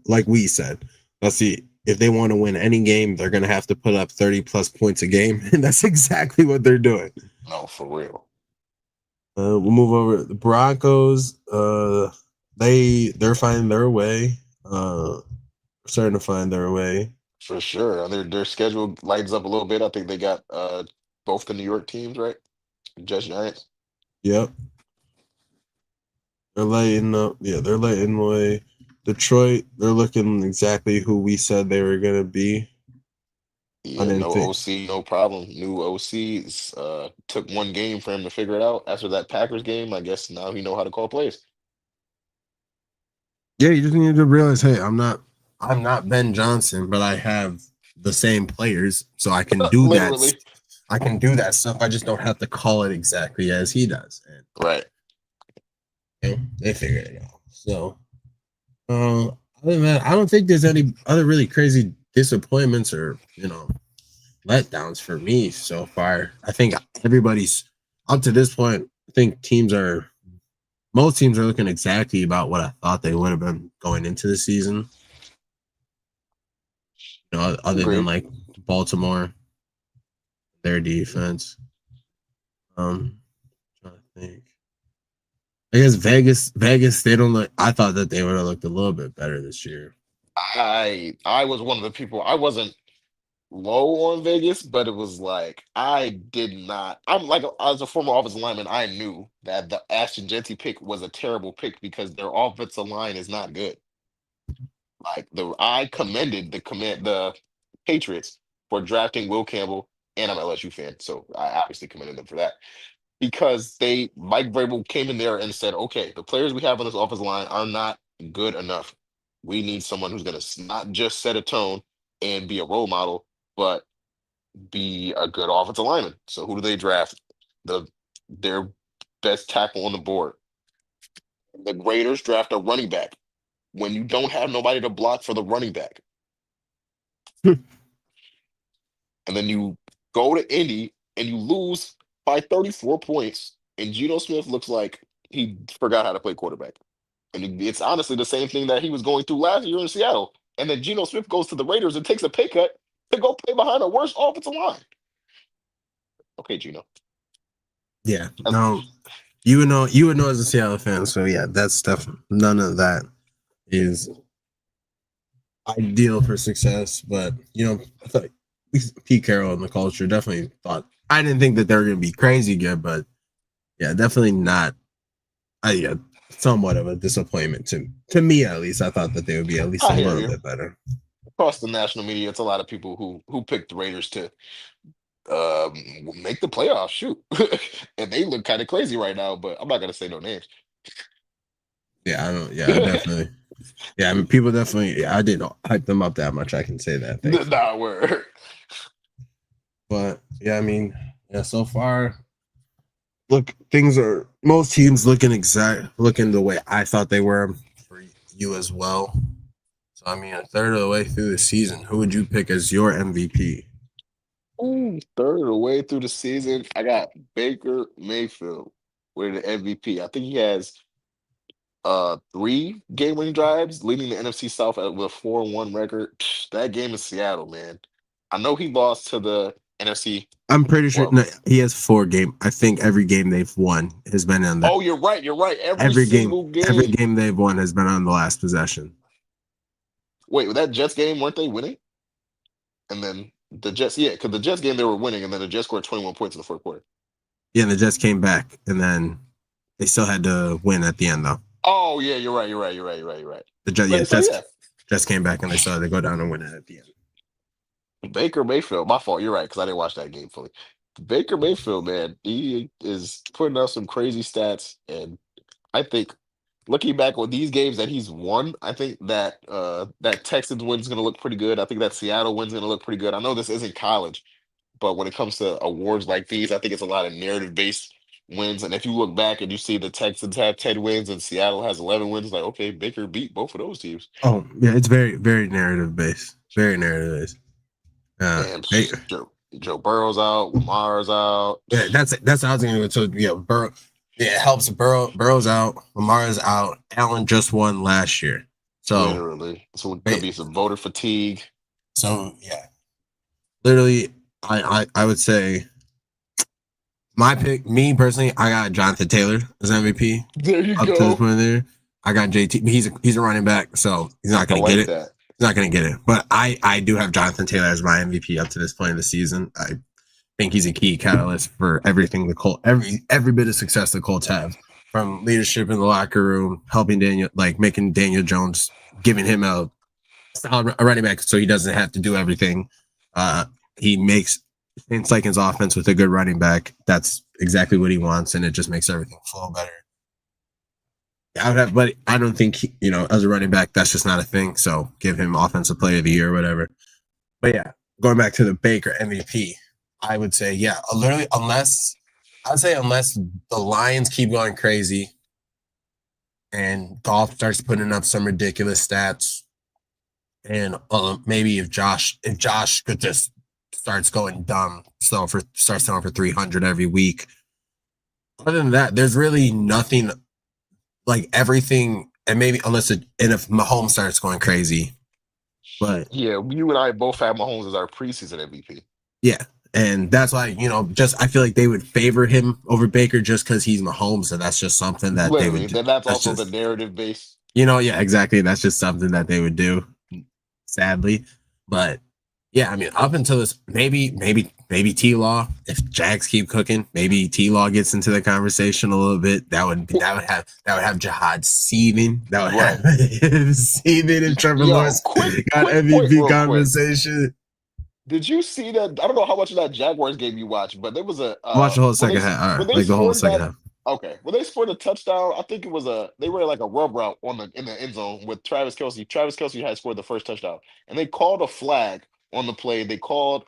like we said. Let's see if they want to win any game, they're gonna have to put up 30 plus points a game, and that's exactly what they're doing. no, for real. We'll move over the Broncos. They're finding their way. Starting to find their way. For sure. Their schedule lightens up a little bit. I think they got both the New York teams, right? Jets Giants. Yep, they're lighting up. Yeah, they're lighting the way. Detroit, they're looking exactly who we said they were gonna be. I Yeah, didn't no think. OC, no problem. New OCs took one game for him to figure it out. After that Packers game, I guess now he know how to call plays. Yeah, you just need to realize, hey, I'm not Ben Johnson, but I have the same players, so I can do that. Literally. I can do that stuff. I just don't have to call it exactly as he does. And Right. they figured it out. So, other than that, I don't think there's any other really crazy disappointments or letdowns for me so far. I think everybody's up to this point. I think most teams are looking exactly about what I thought they would have been going into the season. Other than Agreed. like Baltimore, their defense. Trying to think. I guess Vegas, they don't look. I thought that they would have looked a little bit better this year. I was one of the people. I wasn't low on Vegas, but it was like I did not. I'm like as a former offensive lineman, I knew that the Ashton Genty pick was a terrible pick because their offensive line is not good. Like I commended the Patriots for drafting Will Campbell, and I'm an LSU fan, so I obviously commended them for that because they Mike Vrabel came in there and said, okay, the players we have on this offensive line are not good enough. We need someone who's going to not just set a tone and be a role model, but be a good offensive lineman. So who do they draft? Their best tackle on the board. The Raiders draft a running back when you don't have nobody to block for the running back. And then you go to Indy and you lose by 34 points. And Geno Smith looks like he forgot how to play quarterback. And it's honestly the same thing that he was going through last year in Seattle. And then Geno Smith goes to the Raiders and takes a pay cut to go play behind a worse offensive line. Okay, Geno. Yeah, no, you would know as a Seattle fan. So yeah, that stuff. None of that is ideal for success. But I thought Pete Carroll and the culture definitely thought. I didn't think that they were going to be crazy good, but yeah, definitely not. Yeah, somewhat of a disappointment to me at least. I thought that they would be at least a I hear little you. bit better. Across the national media, it's a lot of people who picked the Raiders to um, make the playoffs. Shoot, and they look kind of crazy right now. But I'm not gonna say no names. Yeah, I don't. Yeah, definitely. Yeah, I mean, people definitely. Yeah, I didn't hype them up that much. I can say that, thankfully. Nah, word. But yeah, I mean, yeah. So far, look, things are most teams looking the way I thought they were for you as well. So I mean, a third of the way through the season, who would you pick as your MVP? Ooh, third of the way through the season, I got Baker Mayfield with the MVP. I think he has three game winning drives, leading the NFC South with a 4-1 record. That game in Seattle, man. I know he lost to the NFC. I'm pretty sure Well, no, he has 4 games. I think every game they've won has been on the oh, you're right. You're right. Every every game. single Every game. game they've won has been on the last possession. Wait, with that Jets game, weren't they winning? And then the Jets, yeah, because the Jets game they were winning, and then the Jets scored 21 points in the fourth quarter. Yeah, and the Jets came back, and then they still had to win at the end, though. Oh yeah, you're right. You're right. You're right. You're right. You're right. The Jets, yeah, So yeah, Jets came back, and they still had to go down and win it at the end. Baker Mayfield. My fault. You're right because I didn't watch that game fully. Baker Mayfield, man, he is putting up some crazy stats, and I think looking back on these games that he's won, I think that that Texans win is going to look pretty good. I think that Seattle win is going to look pretty good. I know this isn't college, but when it comes to awards like these, I think it's a lot of narrative based wins. And if you look back and you see the Texans have 10 wins and Seattle has 11 wins, like okay, Baker beat both of those teams. Oh, yeah, it's very, very narrative based. Very narrative based. And They, Joe Burrow's out, Lamar's out. yeah, that's what I was going to go. So yeah, Burrow. Yeah, it helps. Burrow's out. Lamar's out. Allen just won last year. So, Literally. So it could right, be some voter fatigue. so yeah, literally, I would say my pick, me personally, I got Jonathan Taylor as MVP There you up to this go. point there. I got JT, but he's a running back, so he's not I going to get like it. that. He's not going to get it. But I do have Jonathan Taylor as my MVP up to this point of the season. I think he's a key catalyst for everything the Colts, every bit of success the Colts have, from leadership in the locker room, helping Daniel, like making Daniel Jones, giving him a solid running back so he doesn't have to do everything. Uh, he makes Shane Steichen's offense with a good running back. That's exactly what he wants, and it just makes everything flow better. I would have, but I don't think as a running back, that's just not a thing. So give him offensive player of the year or whatever. But yeah, going back to the Baker MVP, I would say yeah, literally unless the Lions keep going crazy and Golf starts putting up some ridiculous stats, and maybe if Josh could just starts going dumb, starts throwing for 300 every week. Other than that, there's really nothing like everything, and maybe and if Mahomes starts going crazy, but Yeah, you and I both have Mahomes as our preseason MVP. yeah, and that's why just I feel like they would favor him over Baker just because he's Mahomes, so that's just something that they would Literally. do. Then that's That's also the just narrative base. yeah, exactly. That's just something that they would do, sadly. But yeah, I mean, up until this, maybe T Law. If Jags keep cooking, maybe T Law gets into the conversation a little bit. That would have Jihad seething. That would Right. have him seething if Trevor Yo, Lawrence got quick point, MVP real quick. conversation. Did you see that? I don't know how much of that Jaguars game you watched, but there was a I watched the whole second half, when they like the whole scored second that. half. Okay, when they scored a touchdown, I think it was they ran like a rub route in the end zone with Travis Kelsey. Travis Kelsey had scored the first touchdown, and they called a flag on the play. They called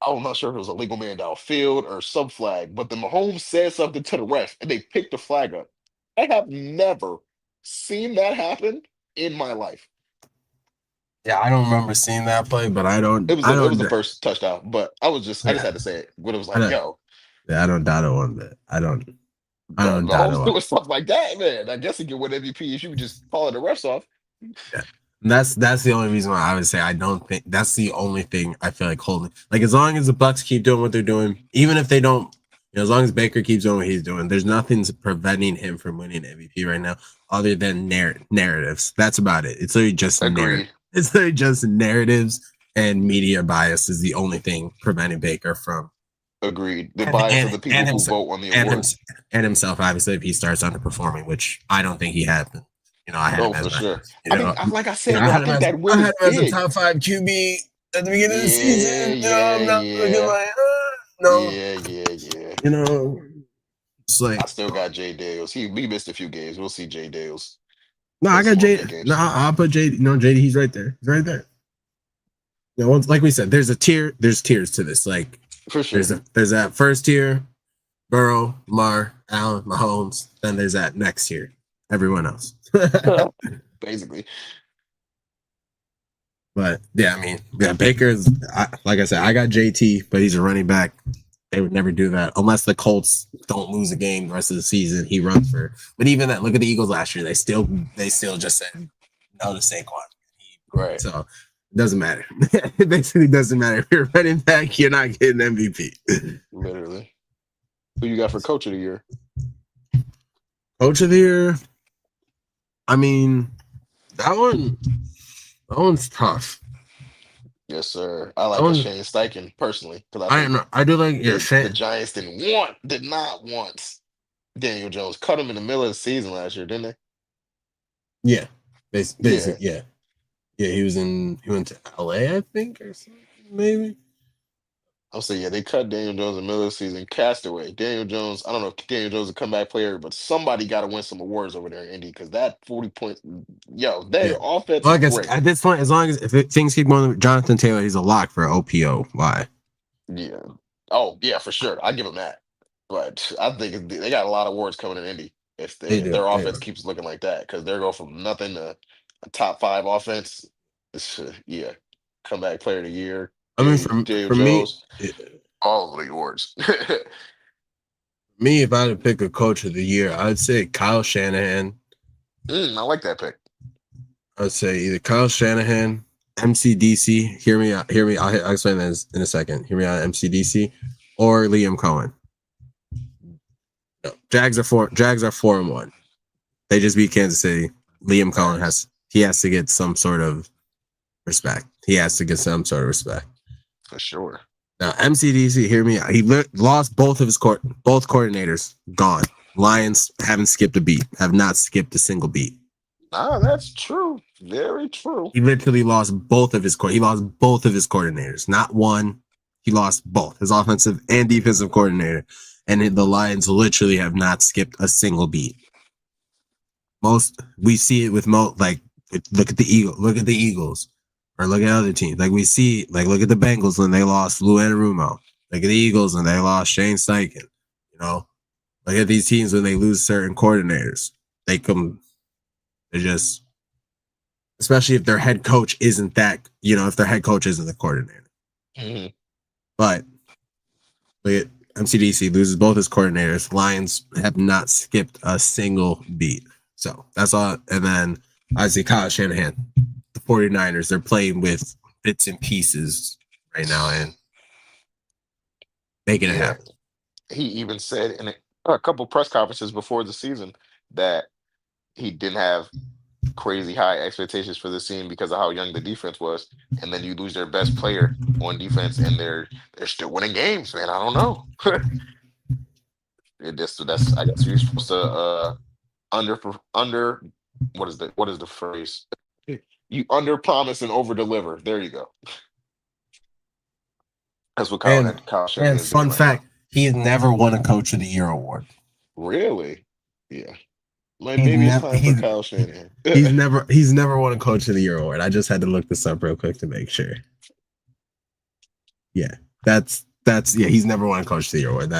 I'm not sure if it was a legal man downfield or sub flag, but the Mahomes said something to the ref, and they picked the flag up. I have never seen that happen in my life. Yeah, I don't remember seeing that play, but It was the first touchdown, but I just yeah, had to say it when it was I like, don't, yo, yeah, I don't doubt it one bit. I don't doubt it Mahomes one. doing stuff like that, man. I guess he could win MVP if you would just call it the refs off. Yeah. That's the only reason why I would say I don't think that's the only thing I feel like holding. Like as long as the Bucks keep doing what they're doing, even if they don't, as long as Baker keeps doing what he's doing, there's nothing preventing him from winning MVP right now, other than narratives. That's about it. It's literally just narrative. Agreed. It's literally just narratives, and media bias is the only thing preventing Baker from Agreed. The and bias of and the people and who himself vote on the and him awards. and himself. Obviously, if he starts underperforming, which I don't think he has been. I had Oh, him as for my, sure. you I mean, know, like I said, I bro, I had him think as that win is a big. top five QB at the beginning of the Yeah, season. I'm yeah, not looking yeah, like no, yeah, yeah, yeah. you know, it's I like still got Jay Dales. He missed a few games. We'll see Jay Dales no, play I some got more J. big No, games I'll put JD. No, JD, he's right there. He's right there. Once, like we said, there's a tier. There's tiers to this. Like for sure. there's that first tier, Burrow, Lamar, Allen, Mahomes. Then there's that next tier, everyone else. Basically, But yeah, I mean, yeah, Baker's like I said, I got JT, but he's a running back. They would never do that unless the Colts don't lose a game the rest of the season. He runs for, but even that. Look at the Eagles last year. They still just said no to Saquon. right. So it doesn't matter. It basically doesn't matter if you're running back. You're not getting MVP. Literally. Who you got for coach of the year? Coach of the year. I mean, that one. That one's tough. Yes, sir. I That like a one. Shane Steichen personally because I I don't think know. I do like yeah. the Giants did not want Daniel Jones. Cut him in the middle of the season last year, didn't they? Yeah. Yeah. Basic. Yeah. Yeah, he went to LA, I think, or something, maybe. I'll say, yeah, they cut Daniel Jones in the middle of the season. Castaway. Daniel Jones, I don't know if Daniel Jones is a comeback player, but somebody got to win some awards over there in Indy because that 40 points, yo, Yeah. their offense Well, is I guess great. at this point, as long as things keep going with Jonathan Taylor, he's a lock for OPO. Why? Yeah. Oh, yeah, for sure. I give them that. But I think they got a lot of awards coming in Indy They if do. their They offense do. keeps looking like that because they're going from nothing to a top five offense. Yeah. Comeback player of the year. I mean, Daniel for me, Jones, all of the awards. me, if I had to pick a coach of the year, I'd say Kyle Shanahan. I like that pick. I'd say either Kyle Shanahan, MCDC. Hear me out. Hear me. I'll explain that in a second. Hear me out. MCDC or Liam Cohen. No, Jags are 4-1. They just beat Kansas City. Liam Cohen has to get some sort of respect. He has to get some sort of respect. For sure. Now, MCDC, hear me out. He lost both of his both coordinators. Gone. Lions haven't skipped a beat. Have not skipped a single beat. Ah, that's true. Very true. He literally lost both of his coordinators. Not one. He lost both his offensive and defensive coordinator, and the Lions literally have not skipped a single beat. We see it with look at the Eagles, or look at other teams. Like we see, look at the Bengals when they lost Lou Anarumo. Look at the Eagles when they lost Shane Steichen. Look at these teams when they lose certain coordinators. They're just, especially if their head coach isn't if their head coach isn't the coordinator. Mm-hmm. But look at MCDC loses both his coordinators. Lions have not skipped a single beat. So that's all. And then I see Kyle Shanahan, the 49ers, they're playing with bits and pieces right now and making it happen. He even said in a couple press conferences before the season that he didn't have crazy high expectations for this team because of how young the defense was. And then you lose their best player on defense and they're still winning games, man. I don't know. That's I guess you're supposed to under what is the phrase? You under promise and over deliver. There you go. That's what Kyle Shanahan is doing. Fun fact, he's never won a Coach of the Year award. Really? Yeah. Maybe it's time for Kyle Shanahan. he's never won a Coach of the Year award. I just had to look this up real quick to make sure. Yeah, that's he's never won a Coach of the Year award.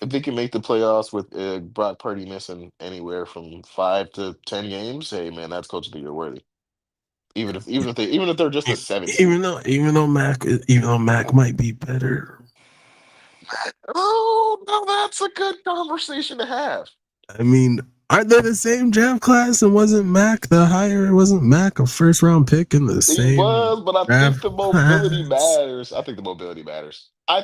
If they can make the playoffs with Brock Purdy missing anywhere from 5 to 10 games, hey man, that's Coach of the Year worthy. Even if they're just a 7. Even though Mac might be better. Oh no, that's a good conversation to have. I mean, aren't they the same draft class? And wasn't Mac a first round pick in the same? He was, but I think the mobility matters. I think the mobility matters. I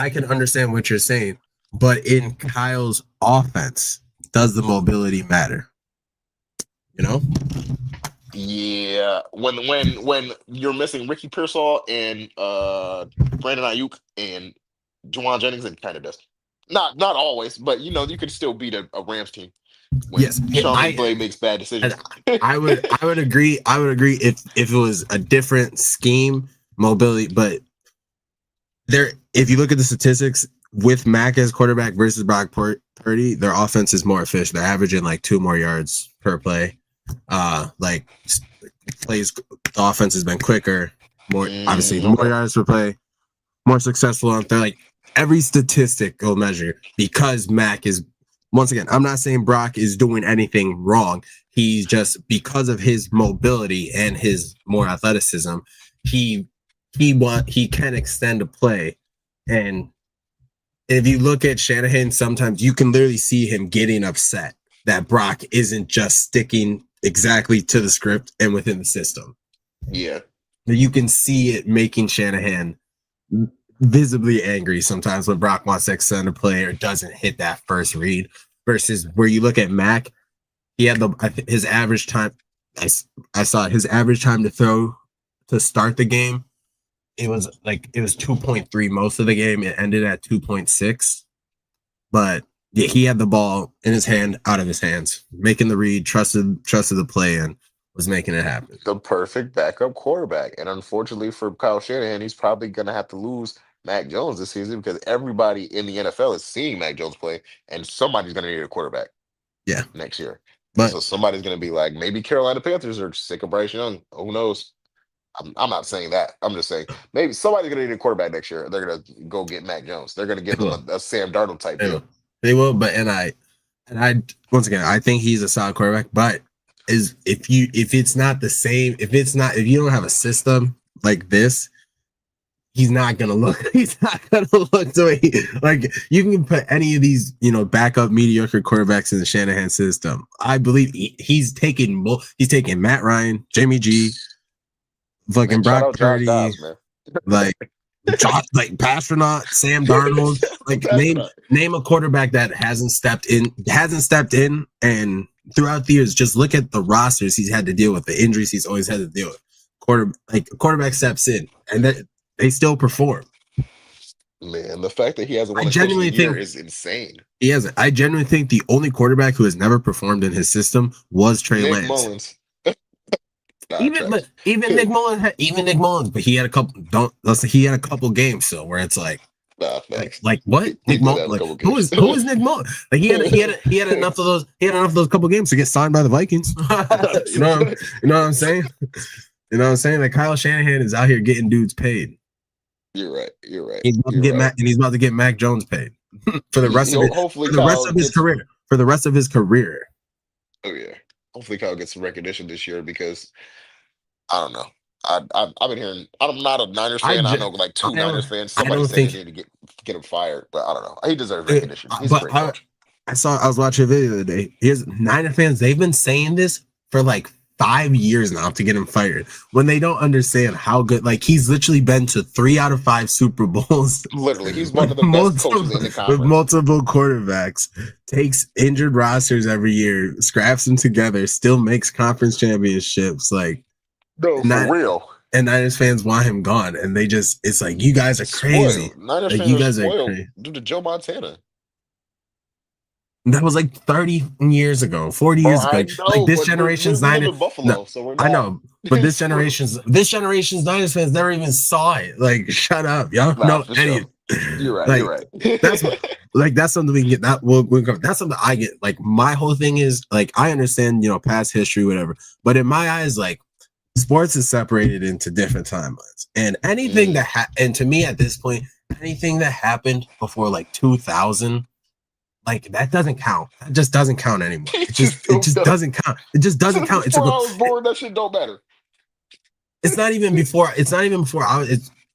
can understand what you're saying, but in Kyle's offense, does the mobility matter? Yeah, when you're missing Ricky Pearsall and Brandon Ayuk and Juwan Jennings, it kind of does. Not always, but you could still beat a Rams team when Sean McVay makes bad decisions. I would agree. I would agree if it was a different scheme, mobility, but if you look at the statistics with Mac as quarterback versus Brock Purdy, their offense is more efficient. They're averaging 2 more yards per play. Plays, the offense has been quicker, more obviously more yards per play, more successful on third. Every statistical measure, because Mac is, once again, I'm not saying Brock is doing anything wrong. He's just, because of his mobility and his more athleticism, he can extend a play. And if you look at Shanahan, sometimes you can literally see him getting upset that Brock isn't just sticking exactly to the script and within the system. Yeah. You can see it making Shanahan visibly angry sometimes when Brock wants to extend a play or doesn't hit that first read, versus where you look at Mac, he had his average time. I saw his average time to throw to start the game. It was 2.3 most of the game. It ended at 2.6, but yeah, he had the ball in his hand, out of his hands, making the read, trusted the play, and was making it happen. The perfect backup quarterback. And unfortunately for Kyle Shanahan, he's probably going to have to lose Mac Jones this season because everybody in the NFL is seeing Mac Jones play, and somebody's going to need a quarterback. Yeah, next year. But so somebody's going to be like, maybe Carolina Panthers are sick of Bryce Young. Who knows? I'm not saying that. I'm just saying maybe somebody's going to need a quarterback next year. They're going to go get Mac Jones. They're going to give him a Sam Darnold type deal. They will, but I once again, I think he's a solid quarterback. But if you don't have a system like this, he's not gonna look. He's not gonna look the way. Like you can put any of these, backup mediocre quarterbacks in the Shanahan system. I believe he's taking. He's taking Matt Ryan, Jamie G, fucking Man, shout Brock out Josh Purdy, Dobbs, man. like like Pastronaut, Sam Darnold. Like Passionate. name a quarterback that hasn't stepped in, and throughout the years, just look at the rosters he's had to deal with, the injuries he's always had to deal with. Quarterback steps in, and they still perform. Man, the fact that he hasn't I won a coach of the genuinely year think is insane. he has. I genuinely think the only quarterback who has never performed in his system was Trey Nick Lance. Mullins. Nah, Even Nick Mullins, but he had a couple. He had a couple games still where it's like, nah, thanks. like what He Nick did Mullins? have a Like couple who games. is Nick Mullins? Like he had enough of those. He had enough of those couple games to get signed by the Vikings. you know what I'm saying? You know what I'm saying? Like Kyle Shanahan is out here getting dudes paid. You're right. You're right. He's about to You're get right. He's about to get Mac Jones paid for the rest of it. Hopefully For the rest Kyle of his gets. career. For the rest of his career. Oh yeah. Hopefully Kyle gets some recognition this year because I don't know. I've been hearing. I'm not a Niners I fan. I j- know like I two don't Niners fans. I Somebody don't said they think. need to get him fired, but I don't know. He deserves recognition. He's a But great coach. I was watching a video the other day. Here's Niner fans. They've been saying this for like 5 years now to get him fired. When they don't understand how good, like he's literally been to 3 out of 5 Super Bowls Literally, he's one with of the best coaches in the conference. multiple quarterbacks. Takes injured rosters every year, scraps them together, still makes conference championships. Like No, and for that, real. and Niners fans want him gone, and it's like you guys are crazy. Spoiled. Niners Like fans you are guys are spoiled crazy. due to Joe Montana. That was like 30 years ago, 40 Bro, years ago. I Like know, this but generation's we live Niners. in No, Buffalo, so we're I not. know, but this Screwed. generation's Niners fans never even saw it. Like, shut up, y'all don't Nah, know for any. sure. You're right. You're Like, right. that's what. Like that's something we can get. That's something I get. Like my whole thing is like I understand past history, whatever. But in my eyes, like sports is separated into different timelines, and anything Mm, and to me at this point, anything that happened before like 2000, like that doesn't count. That just doesn't count anymore. he It just just it don't just know. doesn't count. It just doesn't count. Before I was born, that shit don't matter. It's not even before. It's not even before.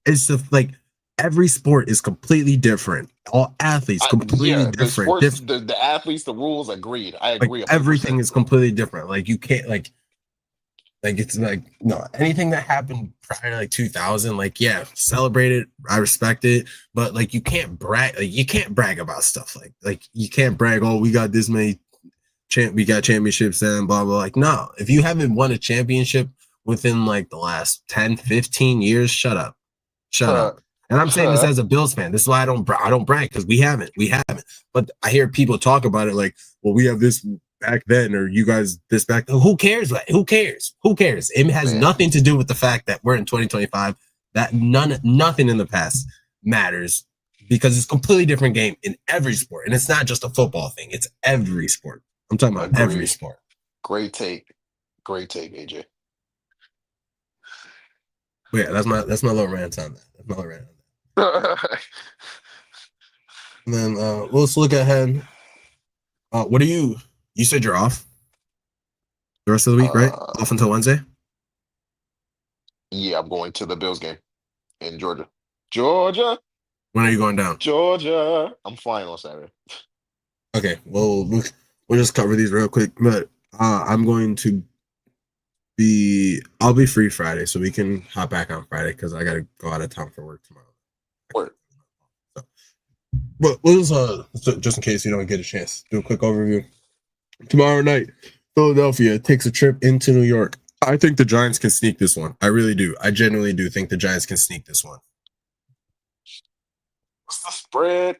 It's just like every sport is completely different. All athletes completely Yeah, the different. sports, the athletes, the rules. Agreed. I Like agree everything 100%. is completely different. Like you can't like it's like no anything that happened prior to like 2000. Like yeah, celebrate it. I respect it, but like you can't brag. Like you can't brag about stuff like you can't brag. Oh, we got this many we got championships and blah blah. Like no, if you haven't won a championship within like the last 10 15 years, shut Huh, up. And I'm saying this huh. as a Bills fan. This is why I don't brag because we haven't. But I hear people talk about it like, well, we have this back then, or you guys this back. Who cares? Who cares? Who cares? It has Man, nothing to do with the fact that we're in 2025. That nothing in the past matters because it's a completely different game in every sport, and it's not just a football thing. It's every sport. I'm talking about every agreed. sport. Great take. Great take, AJ. But yeah, that's my little rant on that. That's my little rant on that. And then let's look ahead. What are you? You said you're off the rest of the week, right? uh, Off until Wednesday. yeah, I'm going to the Bills game in Georgia. Georgia, When are you going down? Georgia. I'm flying on Saturday. Okay, well we'll just cover these real quick. But I'm going to I'll be free Friday, so we can hop back on Friday because I gotta go out of town for work tomorrow. Word. So, but we'll just in case you don't get a chance, do a quick overview. Tomorrow night, Philadelphia takes a trip into New York. I think the Giants can sneak this one. I really do. I genuinely do think the Giants can sneak this one. What's the spread?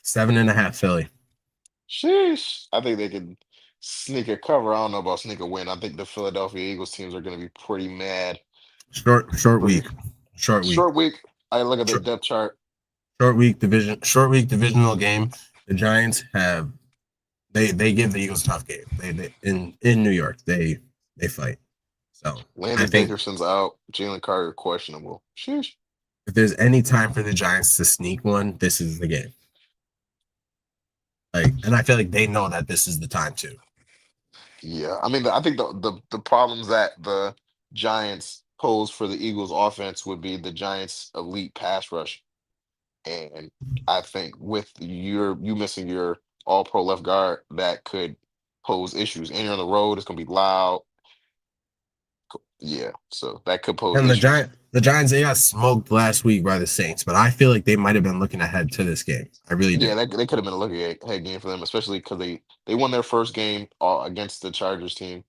7.5 Philly. Sheesh. I think they can sneak a cover. I don't know about sneak a win. I think the Philadelphia Eagles teams are going to be pretty mad. Short Pretty week. Short week. short week. I look at their Short, depth chart. short week divisional game. The Giants have they give the Eagles a tough game. They in New York. They fight. So I Landon think Dickerson's out. Jalen Carter questionable. Sheesh. if there's any time for the Giants to sneak one, this is the game. Like, and I feel like they know that this is the time too. Yeah, I mean, I think the problems that the Giants pose for the Eagles offense would be the Giants' elite pass rush. And I think with you missing your all pro left guard, that could pose issues. And you're on the road, it's gonna be loud. Yeah, so that could pose And issues. The Giants, they got smoked last week by the Saints, but I feel like they might have been looking ahead to this game. I really do. Yeah, they could have been a look ahead game for them, especially because they won their first game against the Chargers team.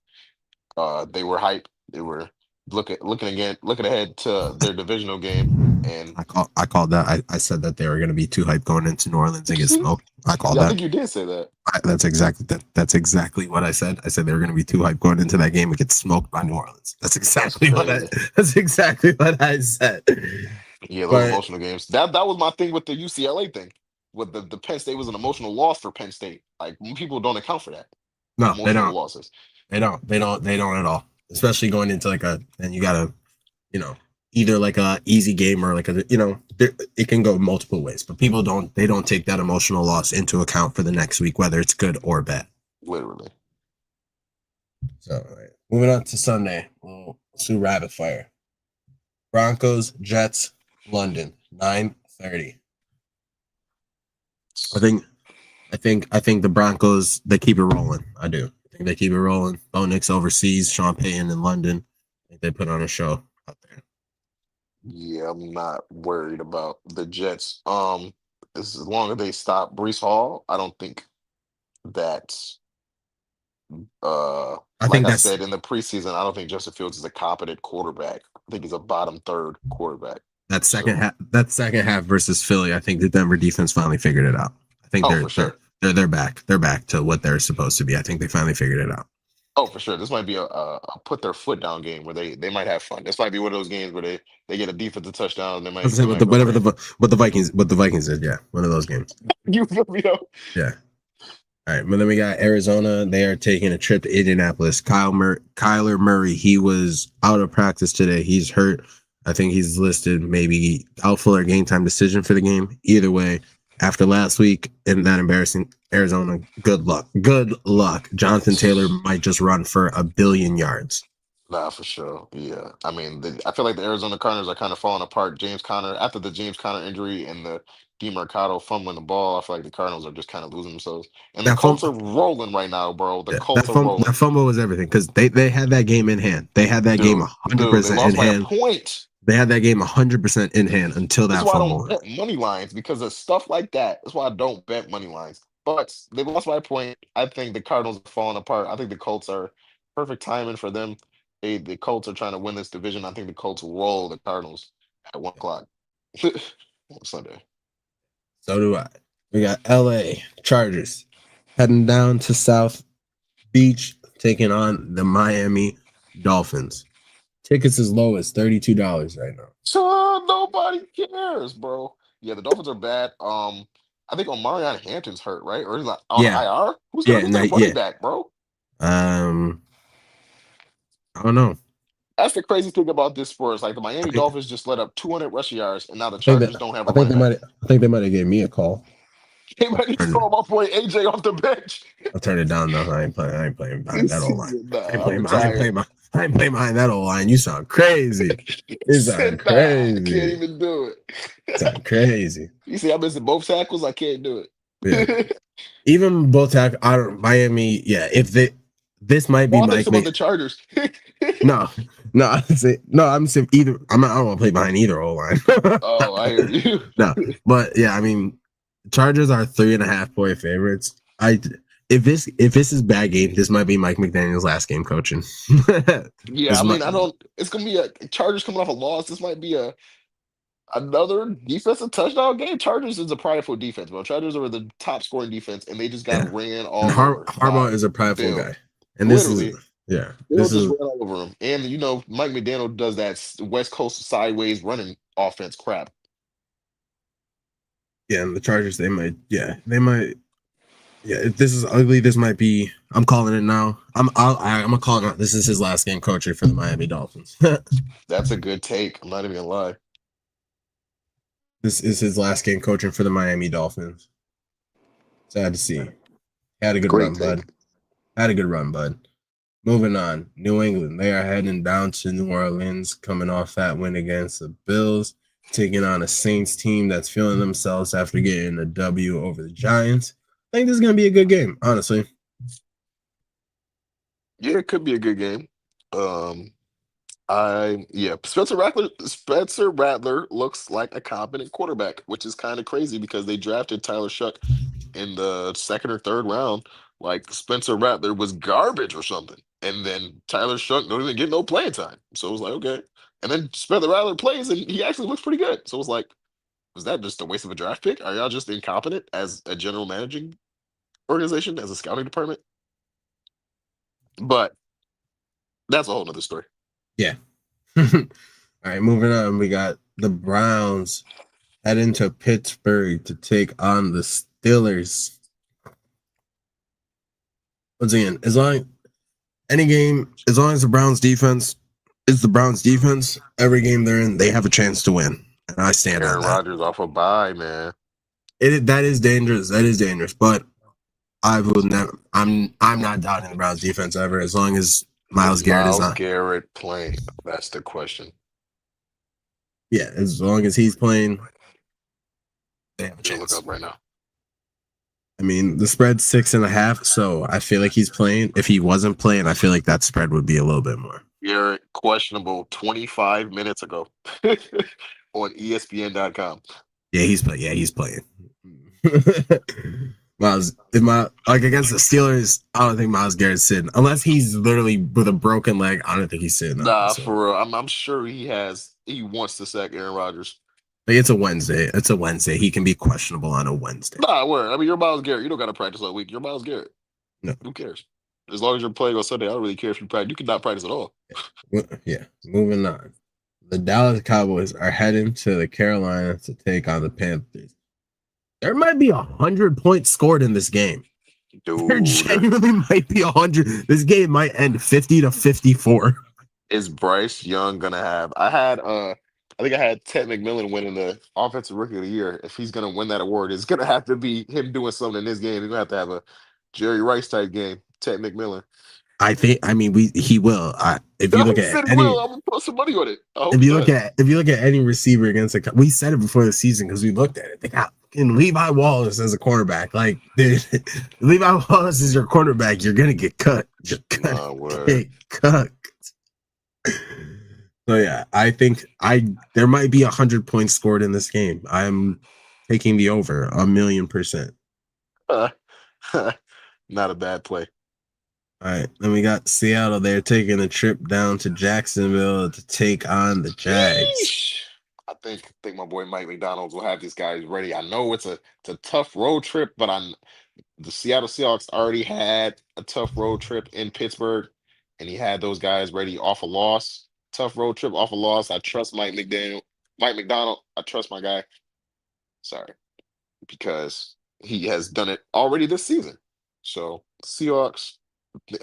They were hype. They were looking ahead to their divisional game. And I called that. I said that they were going to be too hyped going into New Orleans and get smoked. I called yeah, I that. think you did say that. That's exactly what I said. I said they were going to be too hyped going into that game and get smoked by New Orleans. That's That's exactly what I. crazy. That's exactly what I said. Yeah, those But emotional games. That was my thing with the UCLA thing. With the Penn State was an emotional loss for Penn State. Like people don't account for that. no, they Emotional don't. losses. They don't at all. Especially going into like and you gotta, you know, either like a easy game or like it can go multiple ways. But they don't take that emotional loss into account for the next week, whether it's good or bad. Literally. So all right. Moving on to Sunday, let's do rapid fire. Broncos, Jets, London, 9:30. I think the Broncos, they keep it rolling. I do. I think they keep it rolling. Bo Nix overseas, Sean Payton in London. I think they put on a show out there. Yeah, I'm not worried about the Jets. As long as they stop Brees Hall, I don't think that I like think I that's said in the preseason, I don't think Justin Fields is a competent quarterback. I think he's a bottom third quarterback. So that second half versus Philly. I think the Denver defense finally figured it out. I think oh for sure. they're back. They're back to what they're supposed to be. I think they finally figured it out. Oh, for sure. This might be a put their foot down game where they might have fun. This might be one of those games where they get a defensive touchdown and Let's say they might go crazy. what the Vikings did. Yeah, one of those games. You feel me though? Yeah. All right, but then we got Arizona. They are taking a trip to Indianapolis. Kyler Murray, he was out of practice today. He's hurt. I think he's listed maybe doubtful or game time decision for the game. Either way, after last week in that embarrassing Arizona, good luck. Good luck. Jonathan Taylor might just run for 1 billion yards. Nah, for sure. Yeah. I mean, I feel like the Arizona Cardinals are kind of falling apart. James Conner, after the James Conner injury and the DeMarcado fumbling the ball, I feel like the Cardinals are just kind of losing themselves. And the That Colts fumble, are rolling right now, bro. The yeah, Colts are rolling. that fumble was everything because they had that game in hand. They had that game Dude, they 100% in lost by a hand. point. They had that game 100% in hand until This is that why I don't fumble. bet money lines because of stuff like that. That's why I don't bet money lines. But they lost by a point. I think the Cardinals are falling apart. I think the Colts are perfect timing for them. The Colts are trying to win this division. I think the Colts roll the Cardinals at 1 o'clock on Sunday. So do I. We got LA Chargers heading down to South Beach, taking on the Miami Dolphins. Tickets as low as $32 right now. So nobody cares, bro. Yeah, the Dolphins are bad. I think Omarion Hampton's hurt, right? Or he's like on Yeah, IR. Who's yeah, their running yeah. back, bro? Um, I don't know. That's the crazy thing about this sport. It's like the I Miami think Dolphins just let up 200 rushing yards, and now the I think that Chargers don't have a running back. I think they might have gave me a call. They might just Turned call my boy AJ off the bench. I'll turn it down though. I ain't playing behind that This old line. season, nah, I'm retired. I ain't playing behind that old line. You sound crazy. He You sound said, nah, I can't crazy. even do You it. sound crazy. You see, I'm missing both tackles. I can't do Yeah. it. Even both tackle. I don't Miami. Yeah. If they this might be Well, I think Mike. about the Chargers. No, I'm saying either. I don't want to play behind either O line. Oh, I hear you. No, but yeah, I mean, Chargers are 3.5 point favorites. If this is bad game, this might be Mike McDaniel's last game coaching. Yeah, This I mean, might, I don't. It's gonna be a Chargers coming off a loss. This might be another defensive touchdown game. Chargers is a prideful defense, bro. Chargers are the top scoring defense, and they just got yeah. ran And all over Harbaugh by is a prideful Bill. guy, and this is Literally, yeah, Bill this just is ran all over him. And Mike McDaniel does that West Coast sideways running offense crap. yeah. And the Chargers, they might. Yeah, if this is ugly, this might be. I'm calling it now. I'm gonna call it now. This is his last game coaching for the Miami Dolphins. That's a good take. I'm not even gonna lie. This is his last game coaching for the Miami Dolphins. Sad to see. Had a good Great run, take. bud. Had a good run, bud. Moving on, New England. They are heading down to New Orleans, coming off that win against the Bills, taking on a Saints team that's feeling themselves after getting a W over the Giants. I think this is going to be a good game, honestly. Yeah, it could be a good game. Um, Spencer Rattler looks like a competent quarterback, which is kind of crazy because they drafted Tyler Shuck in the second or third round. Like Spencer Rattler was garbage or something, and then Tyler Shuck don't even get no playing time. So it was like okay, and then Spencer Rattler plays and he actually looks pretty good. So it was like, was that just a waste of a draft pick? Are y'all just incompetent as a general managing organization, as a scouting department? But that's a whole nother story. Yeah. All right, moving on. We got the Browns heading to Pittsburgh to take on the Steelers. Once again, as long as the Browns defense is the Browns defense, every game they're in, they have a chance to win. And I stand on Aaron that. Rodgers off a bye, man. That is dangerous. That is dangerous. But I will never. I'm not doubting the Browns defense ever. As long as Is Miles Garrett is Miles not. Garrett playing? That's the question. Yeah, as long as he's playing, they have a I'm gonna look chance. up right now. I mean, the spread's 6.5, so I feel like he's playing. If he wasn't playing, I feel like that spread would be a little bit more. Garrett questionable 25 minutes ago on ESPN.com. Yeah, he's playing. Yeah, he's playing. Miles, like against the Steelers, I don't think Miles Garrett's sitting unless he's literally with a broken leg. I don't think he's sitting out Nah, this one. for real. I'm sure he wants to sack Aaron Rodgers. Like it's a Wednesday. It's a Wednesday. He can be questionable on a Wednesday. Nah, where? I mean, you're Miles Garrett. You don't got to practice all week. You're Miles Garrett. No. Who cares? As long as you're playing on Sunday, I don't really care if you practice. You can not practice at all. Yeah. Moving on. The Dallas Cowboys are heading to the Carolina to take on the Panthers. There might be 100 points scored in this game. There Dude, genuinely might be 100. This game might end 50-54. is Bryce Young gonna have? I think I had Ted McMillan winning the Offensive Rookie of the Year. If he's gonna win that award, it's gonna have to be him doing something in this game. He's gonna have a Jerry Rice type game. Ted McMillan. I mean, he will. If you I look at said, any, "Will I'm gonna put some money on it." I hope he does. if you look at any receiver against we said it before the season because we looked at it. They got Levi Wallace as a cornerback. Like, dude, Levi Wallace is your cornerback. You're gonna get cut. You're gonna get cut. So yeah, I think there might be 100 points scored in this game. I'm taking the over 1,000,000%. Not a bad play. All right, then we got Seattle. They're taking a trip down to Jacksonville to take on the Jags. Yeesh. I think my boy Mike McDonald will have these guys ready. I know it's a tough road trip, but the Seattle Seahawks already had a tough road trip in Pittsburgh, and he had those guys ready off a loss. Tough road trip off a loss. I trust Mike McDonald. I trust my guy. Sorry, because he has done it already this season. So Seahawks,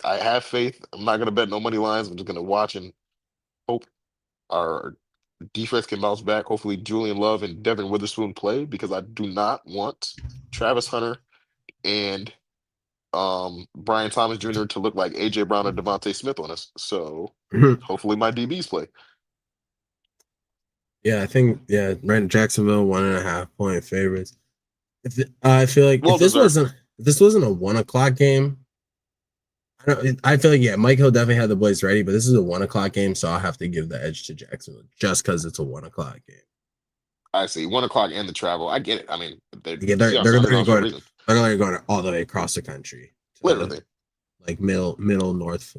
I have faith. I'm not gonna bet no money lines. I'm just gonna watch and hope our defense can bounce back. Hopefully, Julian Love and Devin Witherspoon play because I do not want Travis Hunter and Brian Thomas Jr. to look like AJ Brown or Devontae Smith on us. So hopefully my DBs play. Yeah, I think right. Jacksonville 1.5 point favorites. I feel like Well if this deserved. wasn't a 1 o'clock game, I feel like Mike Hill definitely had the boys ready, but this is a 1 o'clock game, so I'll have to give the edge to Jacksonville just because it's a 1 o'clock game. I see 1 o'clock and the travel. I get it. I mean, they're Yeah, Seahawks are underdogs for a reason. they're literally going all the way across the country to Literally. like middle north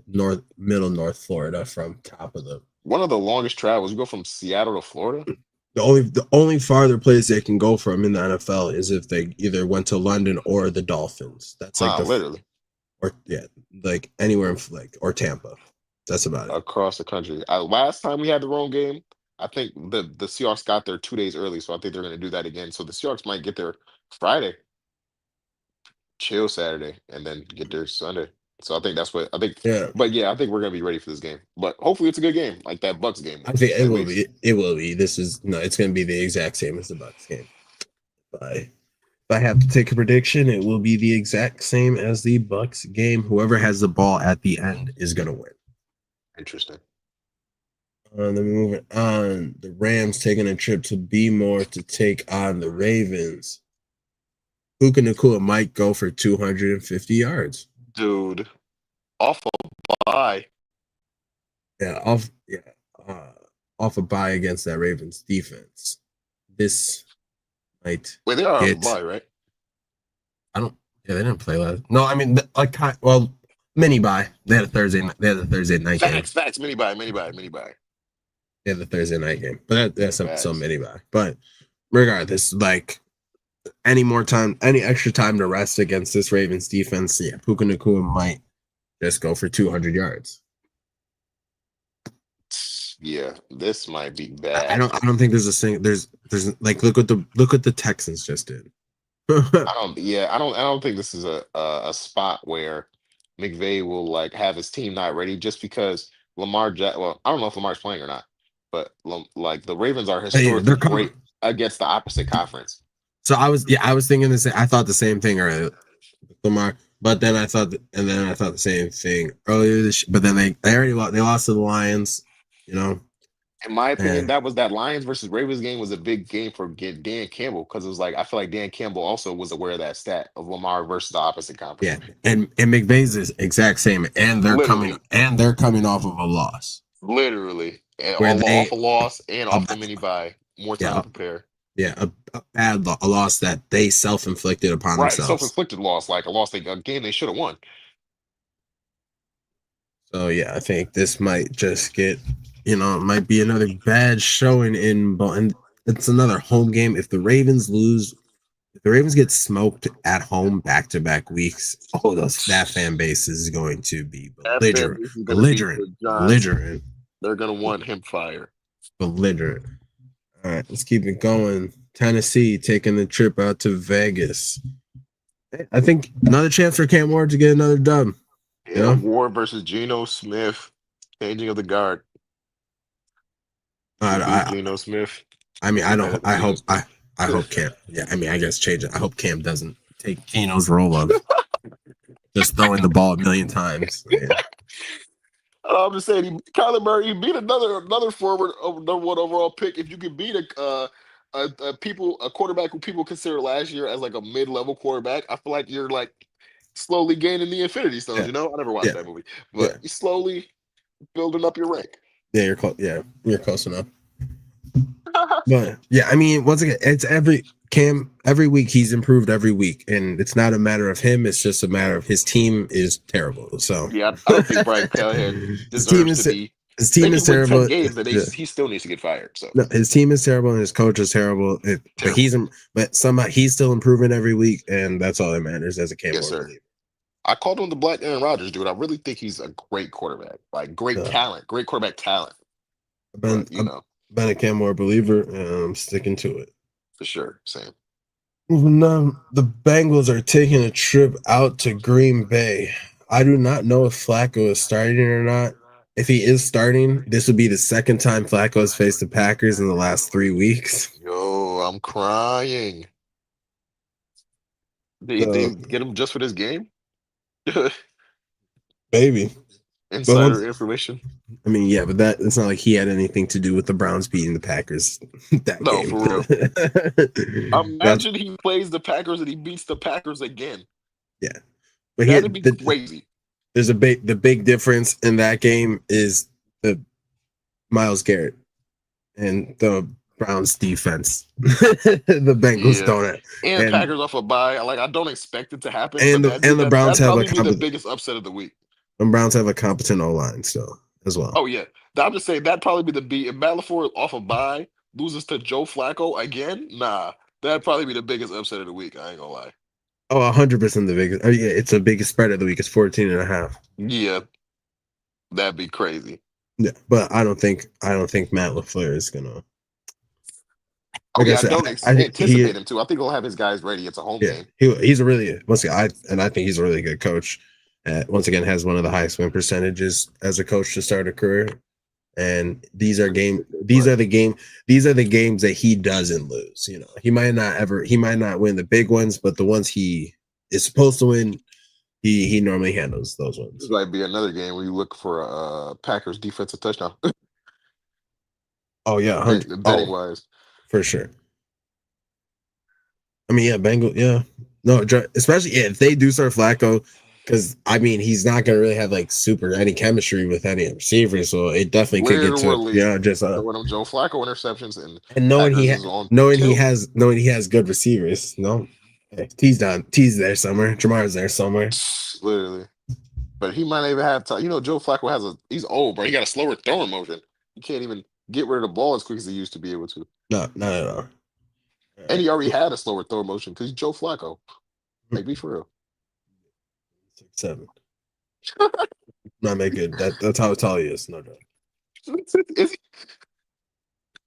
Florida from top of the. One of the longest travels. You go from Seattle to Florida. The only farther place they can go from in the NFL is if they either went to London or the Dolphins. That's like Literally like anywhere in or Tampa. That's about it. across the country. Last time we had the wrong game, I think the Seahawks got there 2 days early, so I think they're going to do that again. So the Seahawks might get there Friday, chill Saturday, and then get there Sunday. So I think that's what I think. Yeah. But yeah, I think we're gonna be ready for this game. But hopefully it's a good game, like that Bucks game. I think it will be. It will be. It's going to be the exact same as the Bucks game. Bye. If I have to take a prediction, it will be the exact same as the Bucks game. Whoever has the ball at the end is going to win. Interesting. Then moving on, the Rams taking a trip to More to take on the Ravens. Puka Nakua might go for 250 yards. Dude, off a bye. Yeah, uh, off a bye against that Ravens defense. This might Wait, they are off a get. bye, right? I don't. Yeah, they didn't play last. No, I mean, well, mini bye. They had a Thursday. They had a Thursday night game. Facts. Mini bye. They had the Thursday night game, but that's some Facts. mini bye. But regardless, like any more time, any extra time to rest against this Ravens defense, yeah, Puka Nakua might just go for 200 yards. Yeah, this might be I bad. don't think there's a single. There's like look what the Texans just did. I don't think this is a spot where McVay will like have his team not ready just because well, I don't know if Lamar's playing or not, but like the Ravens are Hey, historically they're coming. great against the opposite conference. So I was thinking the same. I thought the same thing earlier, Lamar. But then I thought the same thing earlier this. But then they already lost to the Lions. You know, In my opinion, and that Lions versus Ravens game was a big game for Dan Campbell because it was like I feel like Dan Campbell also was aware of that stat of Lamar versus the opposite conference. yeah, and McVay's is exact same, and Literally, they're coming off of a loss literally, and where off they a loss and a, off the mini bye, more time to yeah prepare. a loss that they self inflicted upon Right, themselves. self-inflicted loss, like a game they should have won. So yeah, I think this might just get it might be another bad showing and it's another home game. If the Ravens lose, if the Ravens get smoked at home back to back weeks, that fan base is going to be That fan base is going to be for John. belligerent. They're going to want him fired. Belligerent. All right, let's keep it going. Tennessee taking the trip out to Vegas. I think another chance for Cam Ward to get another dub. Yeah, Ward versus Geno Smith. Changing of the guard. Geno Smith. I mean, I hope Cam. Yeah, I mean, I guess change it. I hope Cam doesn't take Geno's role of just throwing the ball a million times. Yeah. I'm just saying, Kyler Murray beat another forward of number one overall pick. If you could beat a quarterback who people consider last year as like a mid-level quarterback, I feel like you're like slowly gaining the Infinity Stones. Yeah. You know, I never watched that movie, but you're slowly building up your rank. Yeah, you're close. Yeah, you're close enough. But yeah, I mean, once again, it's every week he's improved every week, and it's not a matter of him; it's just a matter of his team is terrible. So yeah, I don't think Brian Callahan deserves to be. His team is terrible. 10 games and he still needs to get fired. So no, his team is terrible and his coach is terrible. But somehow he's still improving every week, and that's all that matters as a Cam Ward believer. I called him the Black Aaron Rodgers, dude. I really think he's a great quarterback, like great talent, great quarterback talent. I've been a Cam Ward believer, and I'm sticking to it for sure. Same. Now, the Bengals are taking a trip out to Green Bay. I do not know if Flacco is starting or not. If he is starting, this would be the second time Flacco has faced the Packers in the last 3 weeks. Yo, I'm crying. Did they get him just for this game? Maybe. Insider information. I mean, yeah, but it's not like he had anything to do with the Browns beating the Packers that game. For real. Imagine he plays the Packers and he beats the Packers again. Yeah. But that'd be crazy. There's the big difference in that game is the Myles Garrett and the Browns defense. The Bengals don't. And Packers off a bye. Like I don't expect it to happen. And the Browns have the biggest upset of the week. And Browns have a competent O-line still as well. Oh yeah, I'm just saying that'd probably be the beat. If Malafort off a bye loses to Joe Flacco again, that'd probably be the biggest upset of the week. I ain't gonna lie. Oh, 100% the biggest. Oh, yeah, it's the biggest spread of the week. It's 14.5. Yeah, that'd be crazy. Yeah, but I don't think Matt LaFleur is gonna. I don't anticipate him to. I think he'll have his guys ready. It's a home game. He's a really I think he's a really good coach. Once again, has one of the highest win percentages as a coach to start a career. And these are the games that he doesn't lose. You know, he might not win the big ones, but the ones he is supposed to win, he normally handles those This ones. might be another game where you look for a Packers defensive touchdown. Oh yeah, 100. Betting Oh, wise. for sure. I mean, yeah, Bengal, yeah. No, especially if they do start Flacco, because I mean, he's not gonna really have like super any chemistry with any receivers, so it definitely could get to Literally just throwing them Joe Flacco interceptions and and Packers is on tilt. knowing he has good receivers. No, hey, T's there somewhere. Jamar's there somewhere. Literally. But he might not even have time. You know, Joe Flacco he's old, bro. He got a slower throwing motion. He can't even get rid of the ball as quick as he used to be able to. No, not at all. And he already had a slower throwing motion because he's Joe Flacco. Like, be for real. 6'7". Not make good. That's how tall he is. No joke. Is he?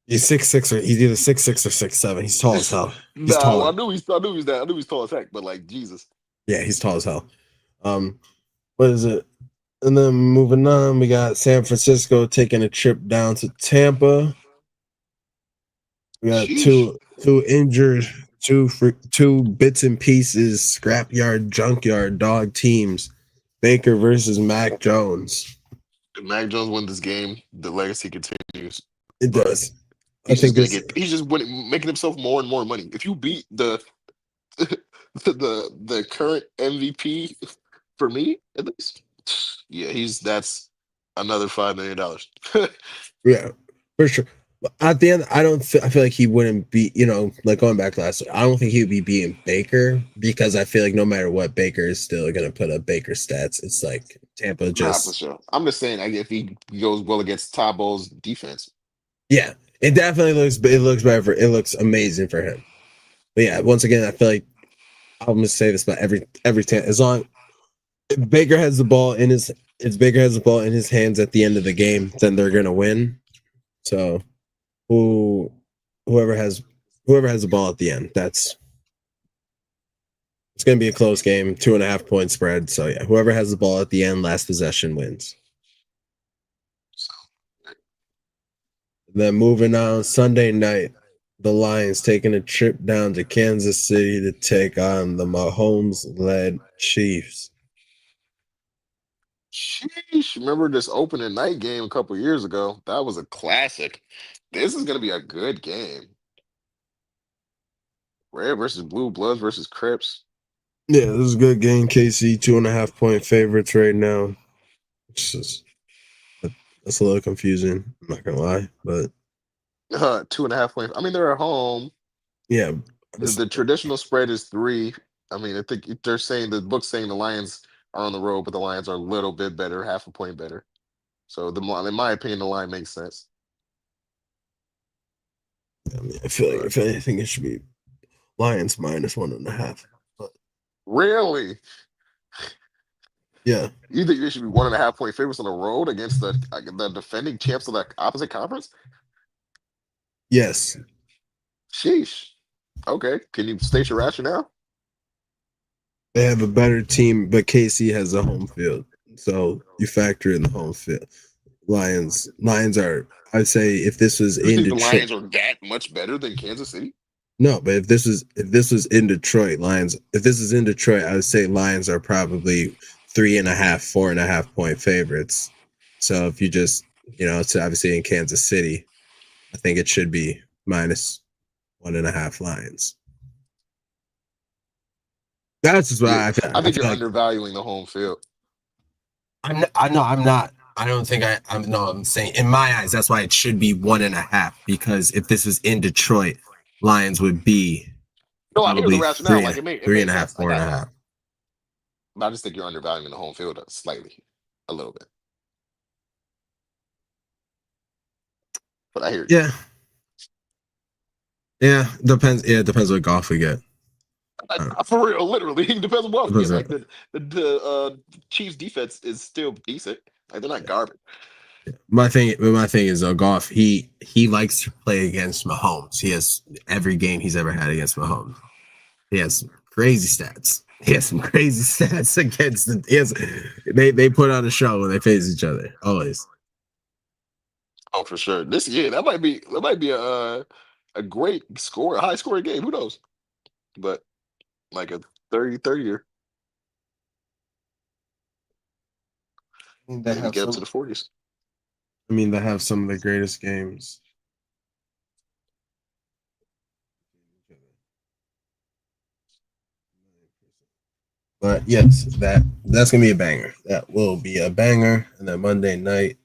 He's 6'6" or he's either 6'6" or 6'7". He's tall as hell. He's No, tall. I knew he's that. I knew he's tall as heck, but like Jesus. Yeah, he's tall as hell. What is it? And then moving on, we got San Francisco taking a trip down to Tampa. We got Sheesh. two injured, two bits and pieces, scrapyard, junkyard, dog teams. Baker versus Mac Jones. If Mac Jones wins this game, the legacy continues. It But does. he's just making himself more and more money. If you beat the the current MVP for me, at least, yeah, that's another $5 million. Yeah, for sure. But at the end, I feel like he wouldn't be, like going back last week, I don't think he would be beating Baker because I feel like no matter what, Baker is still going to put up Baker stats. It's like Tampa Nah, for just, sure. I'm just saying, like, if he goes well against Tabo's defense, yeah, it looks amazing for him. But yeah, once again, I feel like I'm going to say this about every time, as long if Baker has the ball in his, if Baker has the ball in his hands at the end of the game, then they're going to win. So whoever has the ball at the end, it's going to be a close game, 2.5 point spread. So yeah, whoever has the ball at the end, last possession wins. Then moving on, Sunday night, the Lions taking a trip down to Kansas City to take on the Mahomes-led Chiefs. sheesh, remember this opening night game a couple years ago? That was a classic. This is gonna be a good game. Red versus Blue, Bloods versus Crips. Yeah, this is a good game. KC 2.5 point favorites right now. That's a little confusing. I'm not gonna lie, but 2.5 points. I mean, they're at home. yeah, The traditional spread is 3. I mean, I think they're saying the book's saying the Lions are on the road, but the Lions are a little bit better, half a point better. So in my opinion, the line makes sense. I mean, I feel like But if anything, it should be Lions -1.5. But really, yeah, you think they should be 1.5 point favorites on the road against the defending champs of the opposite conference? yes, Sheesh. Okay, can you state your rationale? they have a better team, but KC has a home field, so you factor in the home field. Lions are. I'd say if this was You in think the Detroit, Lions are that much better than Kansas City? no, but if this was in Detroit, Lions. If this is in Detroit, I would say Lions are probably 3.5, 4.5 point favorites. So if you just, it's obviously in Kansas City, I think it should be -1.5 Lions. That's just what Yeah, I feel. I I think feel you're like undervaluing the home field. I'm not. I don't think I'm. No, I'm saying in my eyes, that's why it should be 1.5. Because if this was in Detroit, Lions would be No, I hear the probably rationale. Like it three and makes a half, sense. I four and got a that. half. But I just think you're undervaluing the home field slightly, a little bit. But I hear you. Yeah, yeah. Depends. Yeah, it depends what golf we get. For real, literally, it depends on what we Depends get. on- Like the Chiefs defense is still decent. Like they're not garbage. my thing is though, golf. He likes to play against Mahomes. He has every game he's ever had against Mahomes. He has crazy stats. He has some crazy stats against the. They put on a show when they face each other always. Oh, for sure. This year that might be a great score, a high scoring game. Who knows? But like a 30 year, I mean, they maybe have get up to some. the 40s. I mean, they have some of the greatest games. But yes, that's gonna be a banger. That will be a banger. And then Monday night,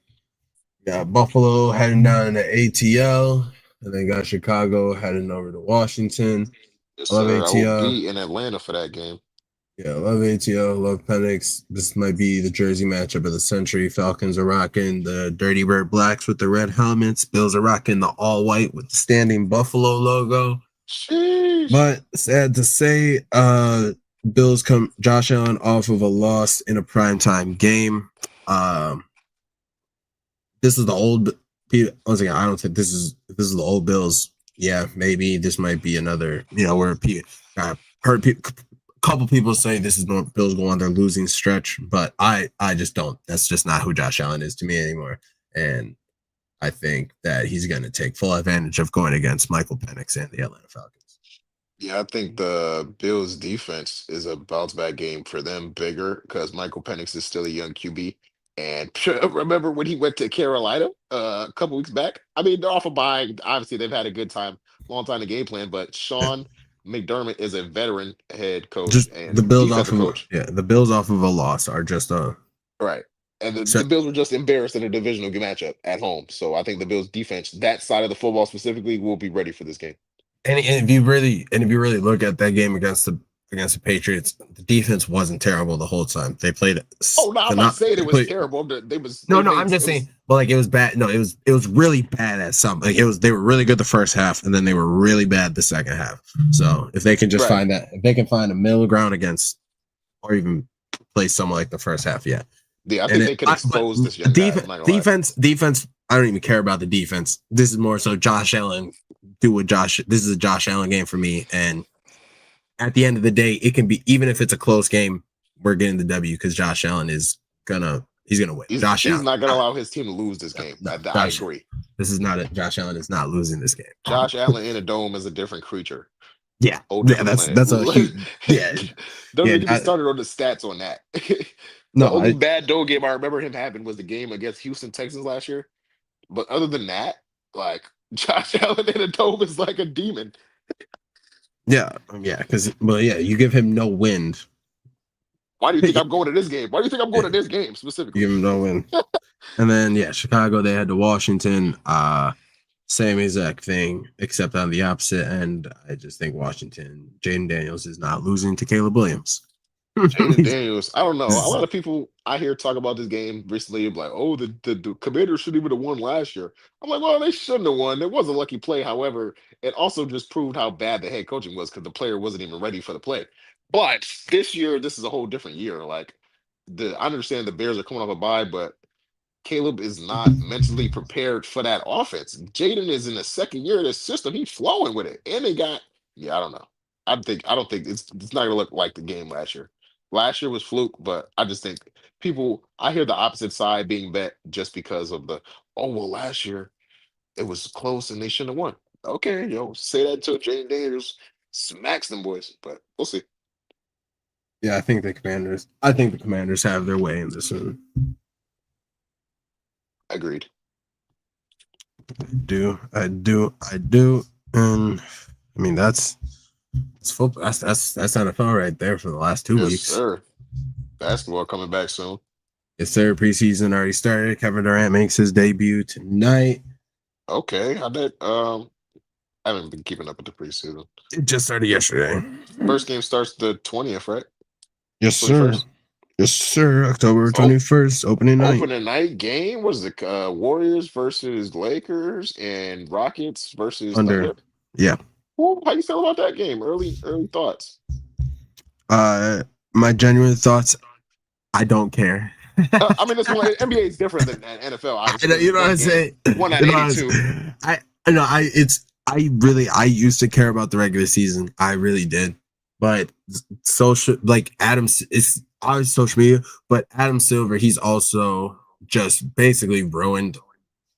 we got Buffalo heading down in the ATL, and then got Chicago heading over to Washington. Yes, I love sir. I will ATL. be in Atlanta for that game. Yeah, I love ATL. Love Penix. This might be the jersey matchup of the century. Falcons are rocking the Dirty Bird Blacks with the red helmets. Bills are rocking the all white with the standing Buffalo logo. Sheesh. But sad to say, Bills come Josh Allen off of a loss in a primetime game. Um, this is the old. Once again, I don't think this is the old Bills. Yeah, maybe this might be another. Where I heard a couple people say this is the Bills go on their losing stretch, but I just don't. That's just not who Josh Allen is to me anymore. And I think that he's going to take full advantage of going against Michael Penix and the Atlanta Falcons. Yeah, I think the Bills defense is a bounce back game for them bigger because Michael Penix is still a young QB. And remember when he went to Carolina a couple weeks back? I mean, they're off a bye. Obviously, they've had a good time, long time to game plan. But Sean McDermott is a veteran head coach Just the and Bills off defensive of coach. the Bills off of a loss are just Right. And the set. Bills were just embarrassed in a divisional matchup at home. So I think the Bills defense, that side of the football specifically, will be ready for this game. And if you really look at that game against the Patriots, the defense wasn't terrible the whole time. They played Oh no, I'm not not saying it they was played. terrible. No, They no, made I'm just it saying, was but like it was bad. No, it was really bad at some. Like they were really good the first half, and then they were really bad the second half. So if they can just right. find that, if they can find a middle ground against, or even play someone like the first half, yeah. Yeah, I And think they could but expose this young guy. I'm not gonna lie. defense. I don't even care about the defense. This is more so Josh Allen. Do what Josh. This is a Josh Allen game for me, and at the end of the day, it can be even if it's a close game, we're getting the W because Josh Allen he's gonna win. Josh He's Allen, not gonna allow his team to lose this no, game. no, I Josh. agree. This is not it. Josh Allen is not losing this game. Josh Allen in a dome is a different creature, Yeah, whole yeah, different that's planet. that's a huge. Yeah, Don't yeah. even get me started on the stats on that. The No, only bad dome game I remember him having was the game against Houston Texans last year. But other than that, like Josh Allen in a dome is like a demon. yeah, yeah, yeah, you give him no wind. Why do you think Yeah, I'm going to this game? Why do you think I'm going to this game you specifically? give him no wind. And then yeah, Chicago they had to Washington. Same exact thing, except on the opposite end. I just think Washington, Jaden Daniels is not losing to Caleb Williams. Jaden Daniels, I don't know. A lot of people I hear talk about this game recently, like, oh, the Commanders should even have won last year. I'm like, well, they shouldn't have won. It was a lucky play. However, it also just proved how bad the head coaching was because the player wasn't even ready for the play. But this year, this is a whole different year. Like, I understand the Bears are coming off a bye, but Caleb is not mentally prepared for that offense. Jaden is in the second year of this system. He's flowing with it. And they got, yeah, I don't know. I don't think it's not gonna look like the game last year. Last year was fluke, but I just think I hear the opposite side being bet just because of oh well last year it was close and they shouldn't have won. Okay, say that to Jaden Daniels smacks them boys, but we'll see. Yeah, I think the Commanders have their way in this one. Agreed. I do. And I mean that's football. That's NFL right there for the last 2 weeks. Yes, sir. Basketball coming back soon. Yes, sir. Preseason already started. Kevin Durant makes his debut tonight. Okay, I haven't been keeping up with the preseason. It just started yesterday. First game starts the 20th, right? Yes, sir. 21st. Yes, sir. October Oh, 21st, opening night. opening night game. What is it? Warriors versus Lakers and Rockets versus Under. Thunder. Yeah. Well, how you feel about that game? Early thoughts. My genuine thoughts. I don't care. I mean, this one NBA is different than NFL. Obviously, You know what I'm saying? One out You of know what I'm 82. saying? I used to care about the regular season. I really did. But social, like it's always social media, but Adam Silver, he's also just basically ruined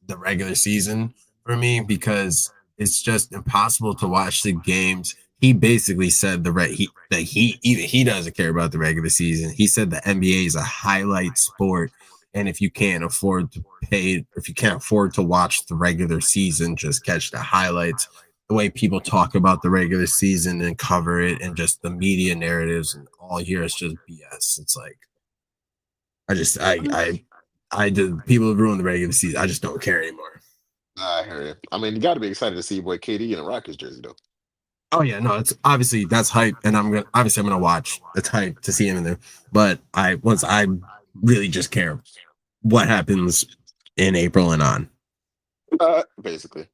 the regular season for me because it's just impossible to watch the games. He basically said that he doesn't care about the regular season. He said the NBA is a highlight sport, and if you can't afford to pay, if you can't afford to watch the regular season, just catch the highlights. The way people talk about the regular season and cover it, and just the media narratives, and all here is just BS. It's like I just I did people have ruined the regular season. I just don't care anymore. I hear you. I mean, you got to be excited to see boy KD in a Rockets jersey, though. Oh yeah, no, it's obviously that's hype, and I'm gonna watch. It's hype to see him in there. But I really just care what happens in April and on. Basically,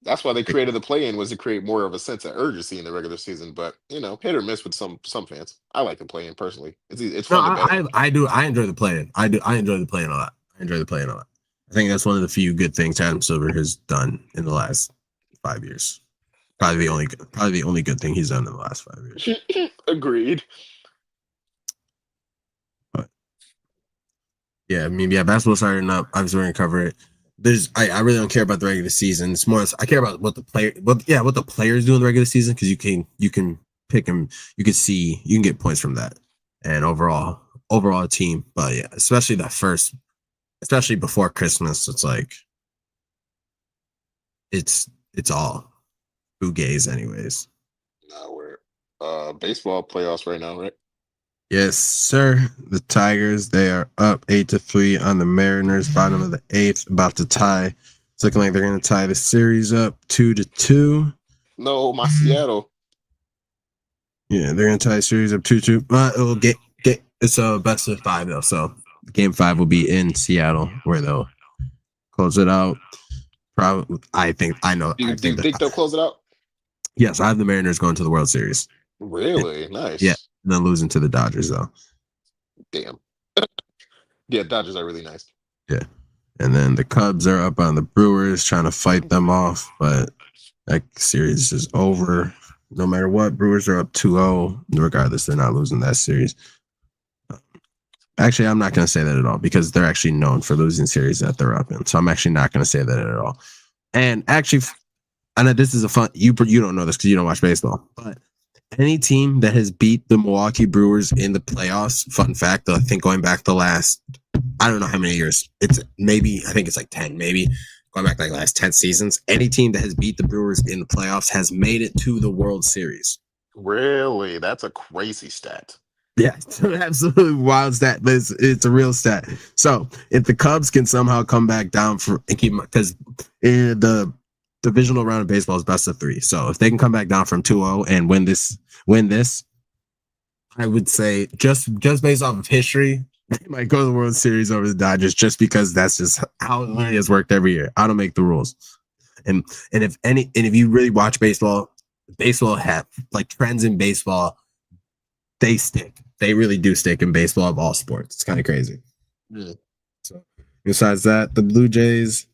that's why they created the play-in, was to create more of a sense of urgency in the regular season. But hit or miss with some fans. I like the play-in personally. It's No, fun to bet. I do I enjoy the playing. I enjoy the playing a lot. I enjoy the playing a lot. I think that's one of the few good things Adam Silver has done in the last 5 years. Agreed. Probably the only good thing he's done in the last 5 years. Agreed. But yeah, I mean, yeah, basketball's starting up. Obviously, we're gonna cover it. I really don't care about the regular season. It's more I care about what the players do in the regular season because you can pick them. You can get points from that, and overall team. But yeah, especially before Christmas, it's like it's all gays anyways. Now we're baseball playoffs right now, right? Yes, sir. The Tigers, they are up 8-3 on the Mariners, bottom of the eighth, about to tie. It's looking like they're going to tie the series up 2-2. No, my Seattle. Yeah, they're going to tie the series up 2-2. It will get it's a best of 5 though, so game 5 will be in Seattle where they'll close it out. Probably, I think Think they'll close it out? Yes, I have the Mariners going to the World Series. Really? Nice. Yeah, and then losing to the Dodgers though. Damn. Yeah, Dodgers are really nice. Yeah. And then the Cubs are up on the Brewers trying to fight them off, but that series is over. No matter what, Brewers are up 2-0. Regardless, they're not losing that series. Actually, I'm not going to say that at all because they're actually known for losing series that they're up in. So I'm actually not going to say that at all. And actually, I know this is a fun. You don't know this because you don't watch baseball, but any team that has beat the Milwaukee Brewers in the playoffs, fun fact, I think going back the last, I don't know how many years, I think it's like 10, maybe going back like last 10 seasons, any team that has beat the Brewers in the playoffs has made it to the World Series. Really? That's a crazy stat. Yeah, it's an absolutely wild stat, but it's a real stat. So if the Cubs can somehow come back down and keep, because the divisional round of baseball is best of 3. So if they can come back down from 2-0 and win this, I would say just based off of history, they might go to the World Series over the Dodgers just because that's just how it has worked every year. I don't make the rules. And if you really watch baseball have like trends in baseball, they stick. They really do stick in baseball of all sports. It's kind of crazy. Yeah. So besides that, the Blue Jays,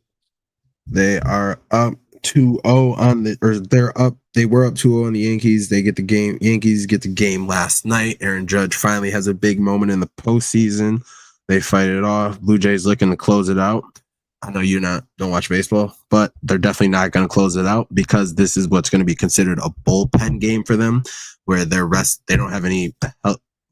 they are up 2-0 they were up 2-0 on the Yankees. Yankees get the game last night. Aaron Judge finally has a big moment in the postseason. They fight it off. Blue Jays looking to close it out. I know don't watch baseball, but they're definitely not going to close it out because this is what's going to be considered a bullpen game for them, where they don't have any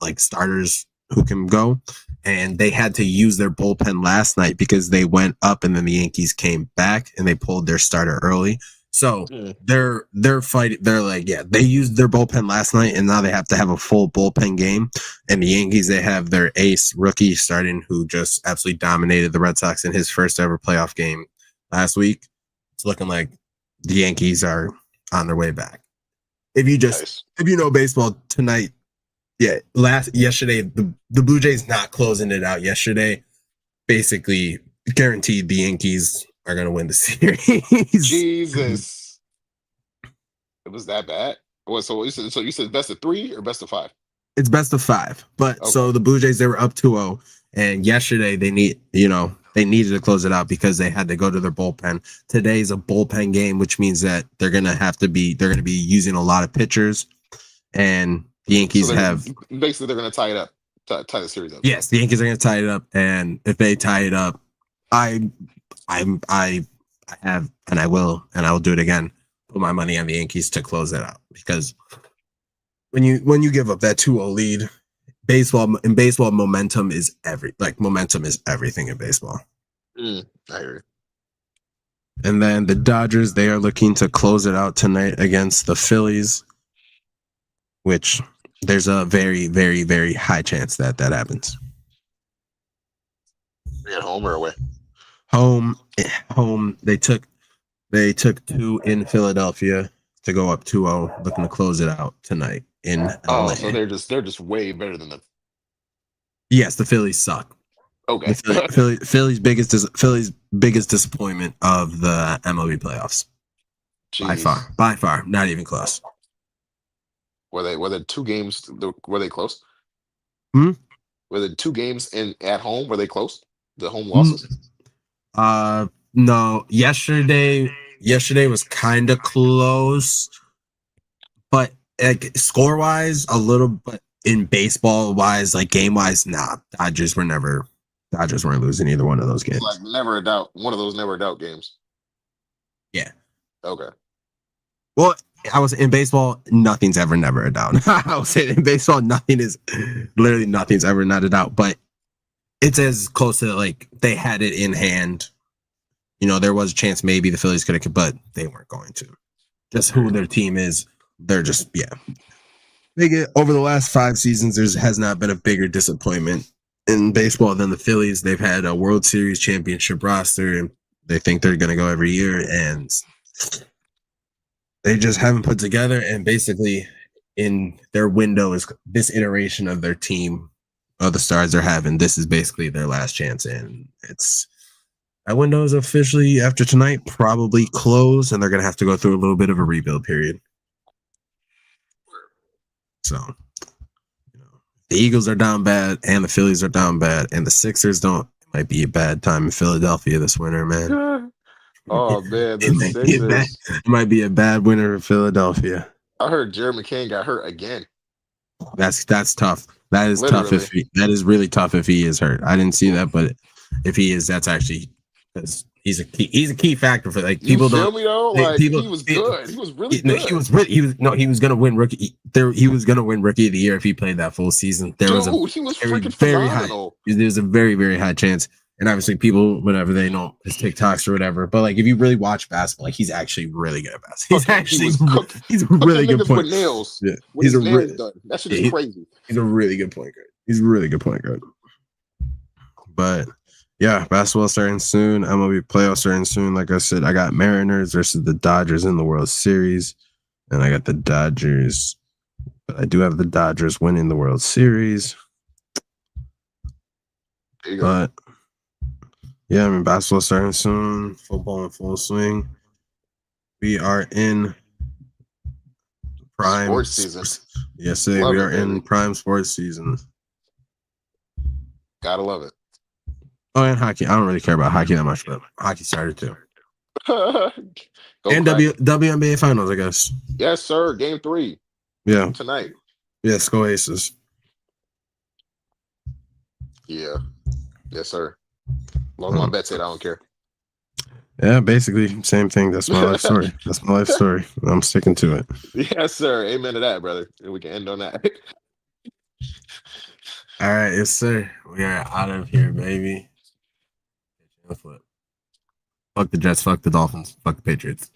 like starters who can go, and they had to use their bullpen last night because they went up and then the Yankees came back and they pulled their starter early. So they're fighting. They're like, yeah, they used their bullpen last night and now they have to have a full bullpen game. And the Yankees, they have their ace rookie starting who just absolutely dominated the Red Sox in his first ever playoff game last week. It's looking like the Yankees are on their way back. If you know baseball tonight, yeah, yesterday the Blue Jays not closing it out yesterday basically guaranteed the Yankees are going to win the series. Jesus. It was that bad? So you said best of 3 or best of 5? It's best of 5. But okay. So the Blue Jays, they were up 2-0 and yesterday they needed to close it out because they had to go to their bullpen. Today's a bullpen game, which means that they're going to be using a lot of pitchers, and the Yankees basically they're going to tie it up, tie the series up. Yes, the Yankees are going to tie it up, and if they tie it up, I I have, and I will do it again. Put my money on the Yankees to close that out, because when you give up that 2-0 lead, baseball, momentum is everything in baseball. I hear it. And then the Dodgers, they are looking to close it out tonight against the Phillies, which there's a very, very, very high chance that happens. At home or away? Home. They took 2 in Philadelphia to go up 2-0, looking to close it out tonight in LA. Oh, so they're just way better than them. Yes, the Phillies suck. Okay. Philly's biggest disappointment of the MLB playoffs. Jeez. By far, not even close. Were there 2 games? Were they close? Hmm? Were there 2 games at home? Were they close? The home losses? No. Yesterday was kind of close, but like score wise, a little. But in baseball wise, like game wise, nah. Dodgers weren't losing either one of those games. It's like never a doubt. One of those never a doubt games. Yeah. Okay. Well, I was in baseball. Nothing's ever never a doubt. I was saying in baseball, nothing's ever not a doubt. But it's as close to like they had it in hand. You know, there was a chance maybe the Phillies could have, but they weren't going to. Just who their team is, they're just over the last 5 seasons, there has not been a bigger disappointment in baseball than the Phillies. They've had a World Series championship roster, and they think they're going to go every year, and they just haven't put together. And basically, in their window is this iteration of their team, of the stars they're having. This is basically their last chance, and that window is officially, after tonight, probably closed, and they're going to have to go through a little bit of a rebuild period. So, the Eagles are down bad, and the Phillies are down bad, and the Sixers don't. It might be a bad time in Philadelphia this winter, man. Oh man, the Sixers. It might be a bad winter in Philadelphia. I heard Jared McCain got hurt again. That's tough. That is Literally. tough. That is really tough if he is hurt. I didn't see that, but if he is, that's actually, because he's a key factor for, like, people you feel don't. Me though? Like, he was good. He was really good. He was gonna win rookie. He was gonna win rookie of the year if he played that full season. He was freaking phenomenal. There's a very, very high chance. And obviously, people, whatever, they know his TikToks or whatever. But like, if you really watch basketball, like, he's actually really good at basketball. He's a really good point. With nails. Yeah, he's done. That shit is crazy. He's a really good point guard. He's a really good point guard. But yeah, basketball starting soon. MLB playoffs starting soon. Like I said, I got Mariners versus the Dodgers in the World Series, and I got the Dodgers. But I do have the Dodgers winning the World Series. There you go. But yeah, I mean, basketball starting soon. Football in full swing. We are in prime sports season. Yes, sir. We are in prime sports season. Gotta love it. Oh, and hockey. I don't really care about hockey that much, but hockey started too. And WNBA finals, I guess. Yes, sir. Game 3. Yeah. Tonight. Yes, go Aces. Yeah. Yes, sir. Long my bet said I don't care. Yeah, basically same thing. That's my life story. That's my life story. I'm sticking to it. Yes, sir. Amen to that, brother. And we can end on that. All right, yes, sir. We are out of here, baby. Fuck the Jets. Fuck the Dolphins. Fuck the Patriots.